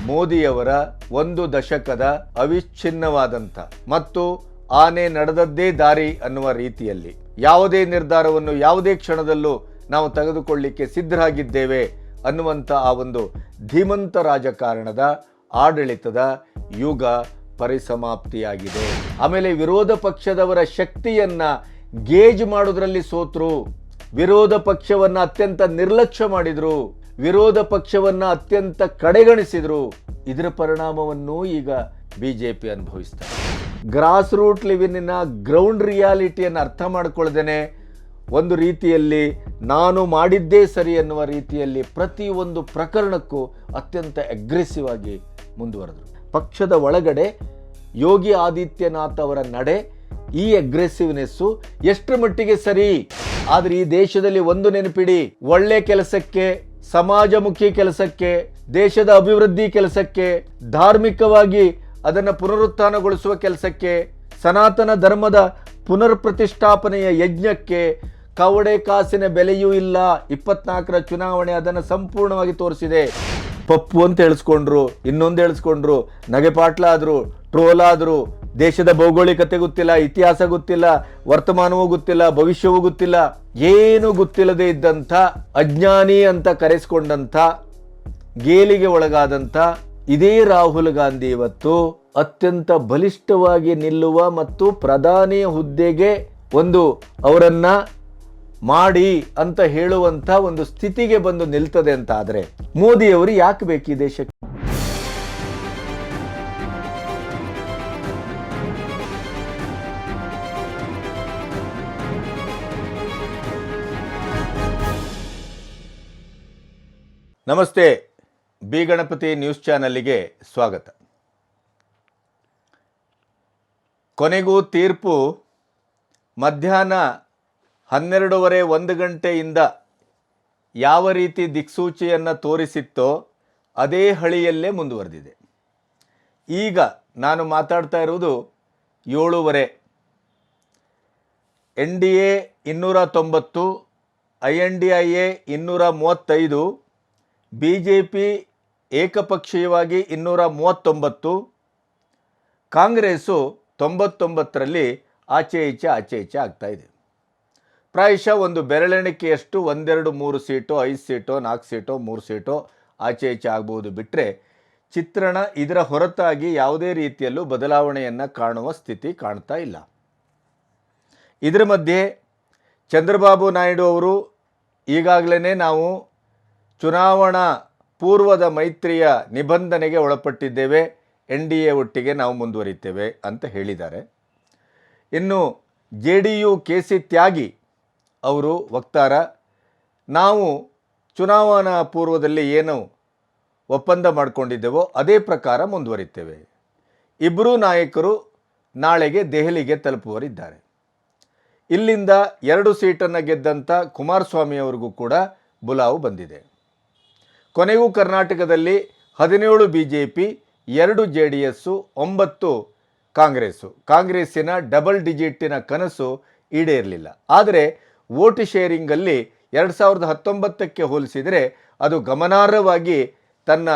ಮೋದಿಯವರ ಒಂದು ದಶಕದ ಅವಿಚ್ಛಿನ್ನವಾದಂಥ ಮತ್ತು ಆನೆ ನಡೆದದ್ದೇ ದಾರಿ ಅನ್ನುವ ರೀತಿಯಲ್ಲಿ ಯಾವುದೇ ನಿರ್ಧಾರವನ್ನು ಯಾವುದೇ ಕ್ಷಣದಲ್ಲೂ ನಾವು ತೆಗೆದುಕೊಳ್ಳಿಕ್ಕೆ ಸಿದ್ಧರಾಗಿದ್ದೇವೆ ಅನ್ನುವಂಥ ಆ ಒಂದು ಧೀಮಂತ ರಾಜಕಾರಣದ ಆಡಳಿತದ ಯುಗ ಪರಿಸಮಾಪ್ತಿಯಾಗಿದೆ. ಆಮೇಲೆ ವಿರೋಧ ಪಕ್ಷದವರ ಶಕ್ತಿಯನ್ನ ಗೇಜ್ ಮಾಡೋದ್ರಲ್ಲಿ ಸೋತರು, ವಿರೋಧ ಪಕ್ಷವನ್ನ ಅತ್ಯಂತ ನಿರ್ಲಕ್ಷ್ಯ ಮಾಡಿದ್ರು, ವಿರೋಧ ಪಕ್ಷವನ್ನ ಅತ್ಯಂತ ಕಡೆಗಣಿಸಿದ್ರು. ಇದರ ಪರಿಣಾಮವನ್ನು ಈಗ ಬಿಜೆಪಿ ಅನುಭವಿಸ್ತಾರೆ. ಗ್ರಾಸ್ ರೂಟ್ ಲೆವೆಲಿನ ಗ್ರೌಂಡ್ ರಿಯಾಲಿಟಿಯನ್ನು ಅರ್ಥ ಮಾಡ್ಕೊಳ್ದೇನೆ ಒಂದು ರೀತಿಯಲ್ಲಿ ನಾನು ಮಾಡಿದ್ದೇ ಸರಿ ಅನ್ನುವ ರೀತಿಯಲ್ಲಿ ಪ್ರತಿಯೊಂದು ಪ್ರಕರಣಕ್ಕೂ ಅತ್ಯಂತ ಅಗ್ರೆಸಿವ್ ಆಗಿ ಮುಂದುವರೆದರು. ಪಕ್ಷದ ಒಳಗಡೆ ಯೋಗಿ ಆದಿತ್ಯನಾಥ್ ಅವರ ನಡೆ, ಈ ಅಗ್ರೆಸಿವ್ನೆಸ್ಸು ಎಷ್ಟರ ಮಟ್ಟಿಗೆ ಸರಿ. ಆದರೆ ಈ ದೇಶದಲ್ಲಿ ಒಂದು ನೆನಪಿಡಿ, ಒಳ್ಳೆ ಕೆಲಸಕ್ಕೆ, ಸಮಾಜಮುಖಿ ಕೆಲಸಕ್ಕೆ, ದೇಶದ ಅಭಿವೃದ್ಧಿ ಕೆಲಸಕ್ಕೆ, ಧಾರ್ಮಿಕವಾಗಿ ಅದನ್ನು ಪುನರುತ್ಥಾನಗೊಳಿಸುವ ಕೆಲಸಕ್ಕೆ, ಸನಾತನ ಧರ್ಮದ ಪುನರ್ ಪ್ರತಿಷ್ಠಾಪನೆಯ ಯಜ್ಞಕ್ಕೆ ಕವಡೆ ಕಾಸಿನ ಬೆಲೆಯೂ ಇಲ್ಲ. 24ರ ಚುನಾವಣೆ ಅದನ್ನು ಸಂಪೂರ್ಣವಾಗಿ ತೋರಿಸಿದೆ. ಪಪ್ಪು ಅಂತ ಹೇಳಿಸ್ಕೊಂಡ್ರು, ಇನ್ನೊಂದು ಹೇಳಿಸ್ಕೊಂಡ್ರು, ನಗೆಪಾಟ್ಲ ಆದ್ರು, ಟ್ರೋಲ್ ಆದ್ರು, ದೇಶದ ಭೌಗೋಳಿಕತೆ ಗೊತ್ತಿಲ್ಲ, ಇತಿಹಾಸ ಗೊತ್ತಿಲ್ಲ, ವರ್ತಮಾನವೂ ಗೊತ್ತಿಲ್ಲ, ಭವಿಷ್ಯವೂ ಗೊತ್ತಿಲ್ಲ, ಏನು ಗೊತ್ತಿಲ್ಲದೆ ಇದ್ದಂಥ ಅಜ್ಞಾನಿ ಅಂತ ಕರೆಸ್ಕೊಂಡಂಥ, ಗೇಲಿಗೆ ಒಳಗಾದಂಥ ಇದೇ ರಾಹುಲ್ ಗಾಂಧಿ ಇವತ್ತು ಅತ್ಯಂತ ಬಲಿಷ್ಠವಾಗಿ ನಿಲ್ಲುವ ಮತ್ತು ಪ್ರಧಾನಿ ಹುದ್ದೆಗೆ ಒಂದು ಅವರನ್ನ ಮಾಡಿ ಅಂತ ಹೇಳುವಂಥ ಒಂದು ಸ್ಥಿತಿಗೆ ಬಂದು ನಿಲ್ತದೆ ಅಂತ ಆದರೆ ಮೋದಿಯವರು ಯಾಕೆ ಬೇಕು ಈ ದೇಶಕ್ಕೆ? ನಮಸ್ತೆ, ಬಿ ಗಣಪತಿ ನ್ಯೂಸ್ ಚಾನಲ್ಗೆ ಸ್ವಾಗತ. ಕೊನೆಗೂ ತೀರ್ಪು ಮಧ್ಯಾಹ್ನ 12:30 ಗಂಟೆಯಿಂದ ಯಾವ ರೀತಿ ದಿಕ್ಸೂಚಿಯನ್ನು ತೋರಿಸಿತ್ತೋ ಅದೇ ಹಳಿಯಲ್ಲೇ ಮುಂದುವರೆದಿದೆ. ಈಗ ನಾನು ಮಾತಾಡ್ತಾ ಇರುವುದು 7:30. NDA 290, INDIA 235, BJP ಏಕಪಕ್ಷೀಯವಾಗಿ 239, ಕಾಂಗ್ರೆಸ್ಸು 99ರಲ್ಲಿ ಆಚೆ ಈಚೆ ಆಗ್ತಾ ಇದೆ. ಪ್ರಾಯಶಃ ಒಂದು ಬೆರಳೆಣಿಕೆಯಷ್ಟು 1, 2, 3 ಸೀಟು, 5 ಸೀಟು, 4 ಸೀಟು, 3 ಸೀಟು ಆಚೆ ಈಚೆ ಆಗ್ಬೋದು ಬಿಟ್ಟರೆ ಚಿತ್ರಣ ಇದರ ಹೊರತಾಗಿ ಯಾವುದೇ ರೀತಿಯಲ್ಲೂ ಬದಲಾವಣೆಯನ್ನು ಕಾಣುವ ಸ್ಥಿತಿ ಕಾಣ್ತಾ ಇಲ್ಲ. ಇದರ ಮಧ್ಯೆ ಚಂದ್ರಬಾಬು ನಾಯ್ಡು ಅವರು ಈಗಾಗಲೇ ನಾವು ಚುನಾವಣಾ ಪೂರ್ವದ ಮೈತ್ರಿಯ ನಿಬಂಧನೆಗೆ ಒಳಪಟ್ಟಿದ್ದೇವೆ, NDA ಒಟ್ಟಿಗೆ ನಾವು ಮುಂದುವರಿತೇವೆ ಅಂತ ಹೇಳಿದ್ದಾರೆ. ಇನ್ನು JDU KC ತ್ಯಾಗಿ ಅವರು ವಕ್ತಾರ, ನಾವು ಚುನಾವಣಾ ಪೂರ್ವದಲ್ಲಿ ಏನು ಒಪ್ಪಂದ ಮಾಡಿಕೊಂಡಿದ್ದೇವೋ ಅದೇ ಪ್ರಕಾರ ಮುಂದುವರಿತೇವೆ. ಇಬ್ಬರೂ ನಾಯಕರು ನಾಳೆಗೆ ದೆಹಲಿಗೆ ತಲುಪುವರಿದ್ದಾರೆ. ಇಲ್ಲಿಂದ 2 ಸೀಟನ್ನು ಗೆದ್ದಂಥ ಕುಮಾರಸ್ವಾಮಿ ಅವರಿಗೂ ಕೂಡ ಬುಲಾವು ಬಂದಿದೆ. ಕೊನೆಗೂ ಕರ್ನಾಟಕದಲ್ಲಿ 17 BJP, 2 JDS, 9 ಕಾಂಗ್ರೆಸ್ಸಿನ ಡಬಲ್ ಡಿಜಿಟಿನ ಕನಸು ಈಡೇರಲಿಲ್ಲ. ಆದರೆ ವೋಟ್ ಶೇರಿಂಗಲ್ಲಿ 2019ಕ್ಕೆ ಹೋಲಿಸಿದರೆ ಅದು ಗಮನಾರ್ಹವಾಗಿ ತನ್ನ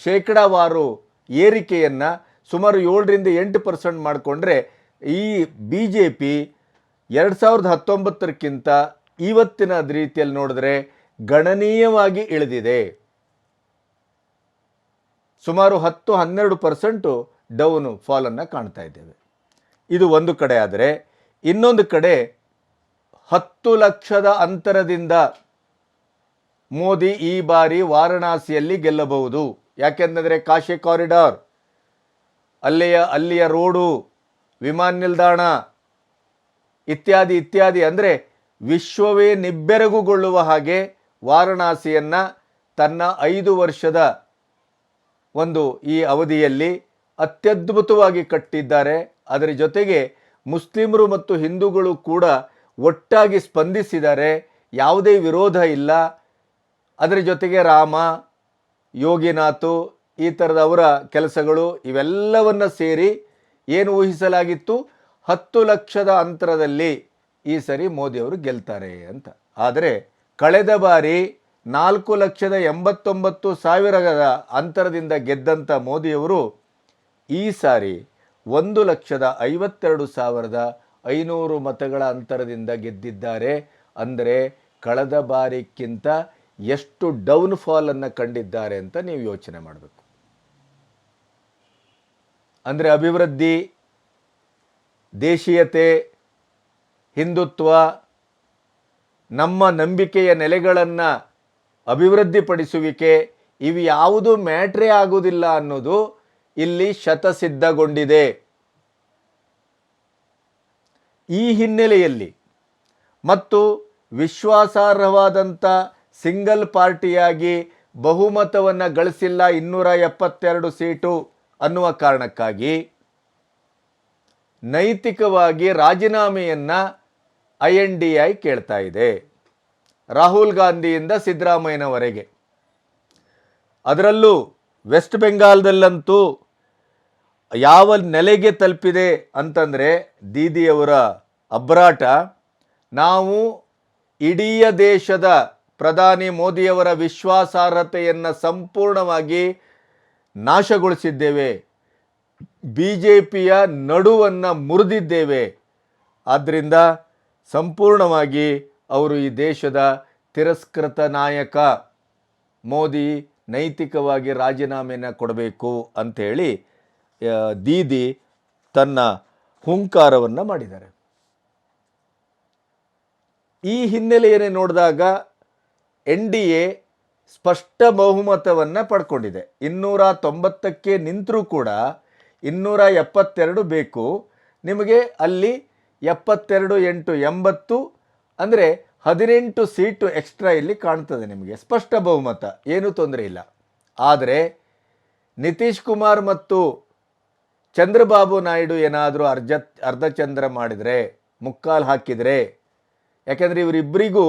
ಶೇಕಡಾವಾರು ಏರಿಕೆಯನ್ನು ಸುಮಾರು 7ರಿಂದ 8% ಮಾಡಿಕೊಂಡ್ರೆ ಈ BJP 2019ಕ್ಕಿಂತ ಇವತ್ತಿನ ರೀತಿಯಲ್ಲಿ ನೋಡಿದ್ರೆ ಗಣನೀಯವಾಗಿ ಇಳಿದಿದೆ. ಸುಮಾರು 10-12% ಡೌನು ಫಾಲನ್ನು ಕಾಣ್ತಾ ಇದ್ದೇವೆ. ಇದು ಒಂದು ಕಡೆ. ಆದರೆ ಇನ್ನೊಂದು ಕಡೆ 10 ಲಕ್ಷದ ಅಂತರದಿಂದ ಮೋದಿ ಈ ಬಾರಿ ವಾರಣಾಸಿಯಲ್ಲಿ ಗೆಲ್ಲಬಹುದು. ಯಾಕೆಂದರೆ ಕಾಶಿ ಕಾರಿಡಾರ್, ಅಲ್ಲಿಯ ರೋಡು, ವಿಮಾನ ನಿಲ್ದಾಣ ಇತ್ಯಾದಿ ಅಂದರೆ ವಿಶ್ವವೇ ನಿಬ್ಬೆರಗುಗೊಳ್ಳುವ ಹಾಗೆ ವಾರಣಾಸಿಯನ್ನು ತನ್ನ 5 ವರ್ಷದ ಒಂದು ಈ ಅವಧಿಯಲ್ಲಿ ಅತ್ಯದ್ಭುತವಾಗಿ ಕಟ್ಟಿದ್ದಾರೆ. ಅದರ ಜೊತೆಗೆ ಮುಸ್ಲಿಮರು ಮತ್ತು ಹಿಂದೂಗಳು ಕೂಡ ಒಟ್ಟಾಗಿ ಸ್ಪಂದಿಸಿದ್ದಾರೆ, ಯಾವುದೇ ವಿರೋಧ ಇಲ್ಲ. ಅದರ ಜೊತೆಗೆ ರಾಮ, ಯೋಗಿನಾಥ್ ಈ ಥರದವರ ಕೆಲಸಗಳು ಇವೆಲ್ಲವನ್ನು ಸೇರಿ ಏನು ಊಹಿಸಲಾಗಿತ್ತು, 10 ಲಕ್ಷದ ಅಂತರದಲ್ಲಿ ಈ ಸರಿ ಮೋದಿಯವರು ಗೆಲ್ತಾರೆ ಅಂತ. ಆದರೆ ಕಳೆದ ಬಾರಿ 4,89,000 ಅಂತರದಿಂದ ಗೆದ್ದಂಥ ಮೋದಿಯವರು ಈ ಸಾರಿ 1,52,500 ಮತಗಳ ಅಂತರದಿಂದ ಗೆದ್ದಿದ್ದಾರೆ. ಅಂದರೆ ಕಳೆದ ಬಾರಿಕ್ಕಿಂತ ಎಷ್ಟು ಡೌನ್ಫಾಲ್ ಅನ್ನು ಕಂಡಿದ್ದಾರೆ ಅಂತ ನೀವು ಯೋಚನೆ ಮಾಡಬೇಕು. ಅಂದರೆ ಅಭಿವೃದ್ಧಿ, ದೇಶೀಯತೆ, ಹಿಂದುತ್ವ, ನಮ್ಮ ನಂಬಿಕೆಯ ನೆಲೆಗಳನ್ನು ಅಭಿವೃದ್ಧಿಪಡಿಸುವಿಕೆ ಇವು ಯಾವುದೂ ಮ್ಯಾಟ್ರೇ ಆಗುವುದಿಲ್ಲ ಅನ್ನೋದು ಇಲ್ಲಿ ಶತಸಿದ್ಧಗೊಂಡಿದೆ. ಈ ಹಿನ್ನೆಲೆಯಲ್ಲಿ ಮತ್ತು ವಿಶ್ವಾಸಾರ್ಹವಾದಂಥ ಸಿಂಗಲ್ ಪಾರ್ಟಿಯಾಗಿ ಬಹುಮತವನ್ನು ಗಳಿಸಿಲ್ಲ 272 ಸೀಟು ಅನ್ನುವ ಕಾರಣಕ್ಕಾಗಿ ನೈತಿಕವಾಗಿ ರಾಜೀನಾಮೆಯನ್ನು INDI ಕೇಳ್ತಾ ಇದೆ. ರಾಹುಲ್ ಗಾಂಧಿಯಿಂದ ಸಿದ್ದರಾಮಯ್ಯನವರೆಗೆ. ಅದರಲ್ಲೂ ವೆಸ್ಟ್ ಬೆಂಗಾಲ್ದಲ್ಲಂತೂ ಯಾವ ನೆಲೆಗೆ ತಲುಪಿದೆ ಅಂತಂದರೆ ದೀದಿಯವರ ಅಬ್ರಾಟ, ನಾವು ಇಡೀ ದೇಶದ ಪ್ರಧಾನಿ ಮೋದಿಯವರ ವಿಶ್ವಾಸಾರ್ಹತೆಯನ್ನು ಸಂಪೂರ್ಣವಾಗಿ ನಾಶಗೊಳಿಸಿದ್ದೇವೆ, BJPಯ ನಡುವನ್ನು ಮುರಿದಿದ್ದೇವೆ. ಆದ್ದರಿಂದ ಸಂಪೂರ್ಣವಾಗಿ ಅವರು ಈ ದೇಶದ ತಿರಸ್ಕೃತ ನಾಯಕ, ಮೋದಿ ನೈತಿಕವಾಗಿ ರಾಜೀನಾಮೆಯನ್ನು ಕೊಡಬೇಕು ಅಂಥೇಳಿ ದೀದಿ ತನ್ನ ಹುಂಕಾರವನ್ನು ಮಾಡಿದ್ದಾರೆ. ಈ ಹಿನ್ನೆಲೆಯನ್ನೇ ನೋಡಿದಾಗ NDA ಸ್ಪಷ್ಟ ಬಹುಮತವನ್ನು ಪಡ್ಕೊಂಡಿದೆ. 290ಕ್ಕೆ ನಿಂತರೂ ಕೂಡ 272 ಬೇಕು. ನಿಮಗೆ ಅಲ್ಲಿ 72 8 80 ಅಂದರೆ 18 ಸೀಟು ಎಕ್ಸ್ಟ್ರಾ ಇಲ್ಲಿ ಕಾಣ್ತದೆ. ನಿಮಗೆ ಸ್ಪಷ್ಟ ಬಹುಮತ, ಏನೂ ತೊಂದರೆ ಇಲ್ಲ. ಆದರೆ ನಿತೀಶ್ ಕುಮಾರ್ ಮತ್ತು ಚಂದ್ರಬಾಬು ನಾಯ್ಡು ಏನಾದರೂ ಅರ್ಧಚಂದ್ರ ಮಾಡಿದರೆ, ಮುಕ್ಕಾಲು ಹಾಕಿದರೆ, ಯಾಕೆಂದರೆ ಇವರಿಬ್ಬರಿಗೂ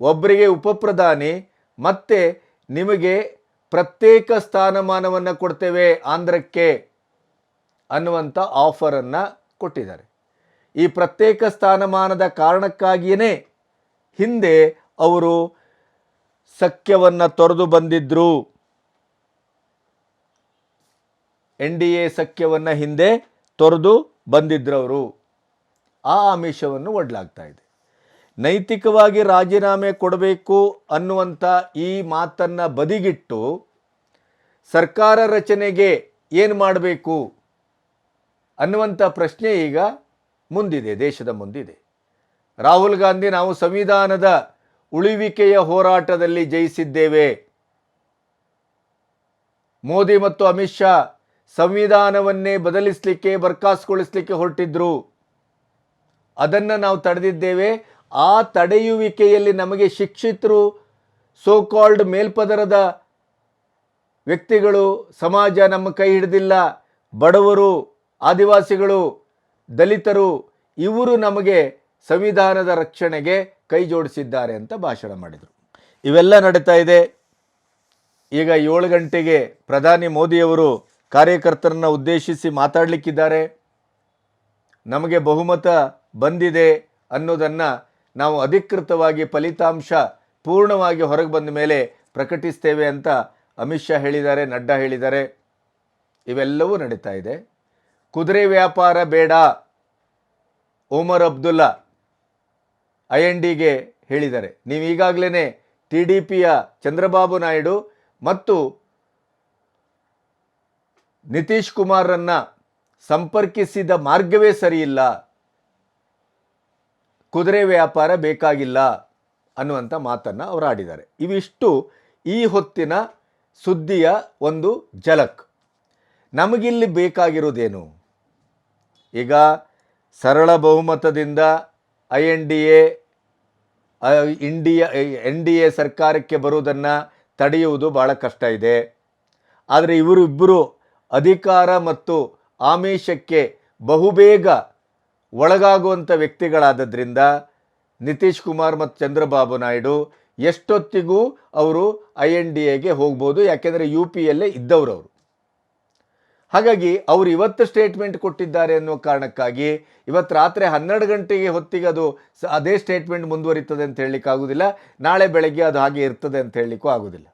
ಒಬ್ಬರಿಗೆ ಉಪಪ್ರಧಾನಿ ಮತ್ತು ನಿಮಗೆ ಪ್ರತ್ಯೇಕ ಸ್ಥಾನಮಾನವನ್ನು ಕೊಡ್ತೇವೆ ಆಂಧ್ರಕ್ಕೆ ಅನ್ನುವಂಥ ಆಫರನ್ನು ಕೊಟ್ಟಿದ್ದಾರೆ. ಈ ಪ್ರತ್ಯೇಕ ಸ್ಥಾನಮಾನದ ಕಾರಣಕ್ಕಾಗಿಯೇ ಹಿಂದೆ ಅವರು ಸಖ್ಯವನ್ನು ತೊರೆದು ಬಂದಿದ್ದರು. NDA ಸಖ್ಯವನ್ನು ಹಿಂದೆ ತೊರೆದು ಬಂದಿದ್ರವರು. ಆ ಆಮಿಷವನ್ನು ಒಡ್ಲಾಗ್ತಾ ಇದೆ. ನೈತಿಕವಾಗಿ ರಾಜೀನಾಮೆ ಕೊಡಬೇಕು ಅನ್ನುವಂಥ ಈ ಮಾತನ್ನು ಬದಿಗಿಟ್ಟು ಸರ್ಕಾರ ರಚನೆಗೆ ಏನು ಮಾಡಬೇಕು ಅನ್ನುವಂಥ ಪ್ರಶ್ನೆ ಈಗ ಮುಂದಿದೆ, ದೇಶದ ಮುಂದಿದೆ. ರಾಹುಲ್ ಗಾಂಧಿ, ನಾವು ಸಂವಿಧಾನದ ಉಳಿವಿಕೆಯ ಹೋರಾಟದಲ್ಲಿ ಜಯಿಸಿದ್ದೇವೆ. ಮೋದಿ ಮತ್ತು ಅಮಿತ್ ಶಾ ಸಂವಿಧಾನವನ್ನೇ ಬದಲಿಸಲಿಕ್ಕೆ, ಬರ್ಖಾಸ್ತುಗೊಳಿಸಲಿಕ್ಕೆ ಹೊರಟಿದ್ರು. ಅದನ್ನು ನಾವು ತಡೆದಿದ್ದೇವೆ. ಆ ತಡೆಯುವಿಕೆಯಲ್ಲಿ ನಮಗೆ ಶಿಕ್ಷಿತರು, ಸೋಕಾಲ್ಡ್ ಮೇಲ್ಪದರದ ವ್ಯಕ್ತಿಗಳು, ಸಮಾಜ ನಮ್ಮ ಕೈ ಹಿಡಿದಿಲ್ಲ. ಬಡವರು, ಆದಿವಾಸಿಗಳು, ದಲಿತರು ಇವರು ನಮಗೆ ಸಂವಿಧಾನದ ರಕ್ಷಣೆಗೆ ಕೈ ಜೋಡಿಸಿದ್ದಾರೆ ಅಂತ ಭಾಷಣ ಮಾಡಿದರು. ಇವೆಲ್ಲ ನಡೀತಾ ಇದೆ. ಈಗ 7 ಗಂಟೆಗೆ ಪ್ರಧಾನಿ ಮೋದಿಯವರು ಕಾರ್ಯಕರ್ತರನ್ನು ಉದ್ದೇಶಿಸಿ ಮಾತಾಡಲಿಕ್ಕಿದ್ದಾರೆ. ನಮಗೆ ಬಹುಮತ ಬಂದಿದೆ ಅನ್ನೋದನ್ನು ನಾವು ಅಧಿಕೃತವಾಗಿ ಫಲಿತಾಂಶ ಪೂರ್ಣವಾಗಿ ಹೊರಗೆ ಬಂದ ಮೇಲೆ ಪ್ರಕಟಿಸ್ತೇವೆ ಅಂತ ಅಮಿತ್ ಶಾ ಹೇಳಿದ್ದಾರೆ, ನಡ್ಡಾ ಹೇಳಿದ್ದಾರೆ. ಇವೆಲ್ಲವೂ ನಡೀತಾ ಇದೆ. ಕುದುರೆ ವ್ಯಾಪಾರ ಬೇಡ, ಒಮರ್ ಅಬ್ದುಲ್ಲಾ INDಗೆ ಹೇಳಿದ್ದಾರೆ. ನೀವು ಈಗಾಗಲೇ TDPಯ ಚಂದ್ರಬಾಬು ನಾಯ್ಡು ಮತ್ತು ನಿತೀಶ್ ಕುಮಾರನ್ನು ಸಂಪರ್ಕಿಸಿದ ಮಾರ್ಗವೇ ಸರಿಯಿಲ್ಲ, ಕುದುರೆ ವ್ಯಾಪಾರ ಬೇಕಾಗಿಲ್ಲ ಅನ್ನುವಂಥ ಮಾತನ್ನು ಅವರು ಆಡಿದ್ದಾರೆ. ಇವಿಷ್ಟು ಈ ಹೊತ್ತಿನ ಸುದ್ದಿಯ ಒಂದು ಝಲಕ್. ನಮಗಿಲ್ಲಿ ಬೇಕಾಗಿರೋದೇನು? ಈಗ ಸರಳ ಬಹುಮತದಿಂದ NDA ಸರ್ಕಾರಕ್ಕೆ ಬರುವುದನ್ನು ತಡೆಯುವುದು ಭಾಳ ಕಷ್ಟ ಇದೆ. ಆದರೆ ಇವರಿಬ್ಬರು ಅಧಿಕಾರ ಮತ್ತು ಆಮಿಷಕ್ಕೆ ಬಹುಬೇಗ ಒಳಗಾಗುವಂಥ ವ್ಯಕ್ತಿಗಳಾದ್ದರಿಂದ ನಿತೀಶ್ ಕುಮಾರ್ ಮತ್ತು ಚಂದ್ರಬಾಬು ನಾಯ್ಡು ಎಷ್ಟೊತ್ತಿಗೂ ಅವರು INDAಗೆ ಹೋಗ್ಬೋದು. ಯಾಕೆಂದರೆ UPಯಲ್ಲೇ ಇದ್ದವರು ಅವರು. ಹಾಗಾಗಿ ಅವರು ಇವತ್ತು ಸ್ಟೇಟ್ಮೆಂಟ್ ಕೊಟ್ಟಿದ್ದಾರೆ ಅನ್ನೋ ಕಾರಣಕ್ಕಾಗಿ ಇವತ್ತು ರಾತ್ರಿ 12 ಗಂಟೆಗೆ ಹೊತ್ತಿಗೆ ಅದು ಅದೇ ಸ್ಟೇಟ್ಮೆಂಟ್ ಮುಂದುವರಿತದೆ ಅಂತ ಹೇಳಲಿಕ್ಕೆ ಆಗೋದಿಲ್ಲ, ನಾಳೆ ಬೆಳಗ್ಗೆ ಅದು ಹಾಗೆ ಇರ್ತದೆ ಅಂತ ಹೇಳಲಿಕ್ಕೂ ಆಗೋದಿಲ್ಲ.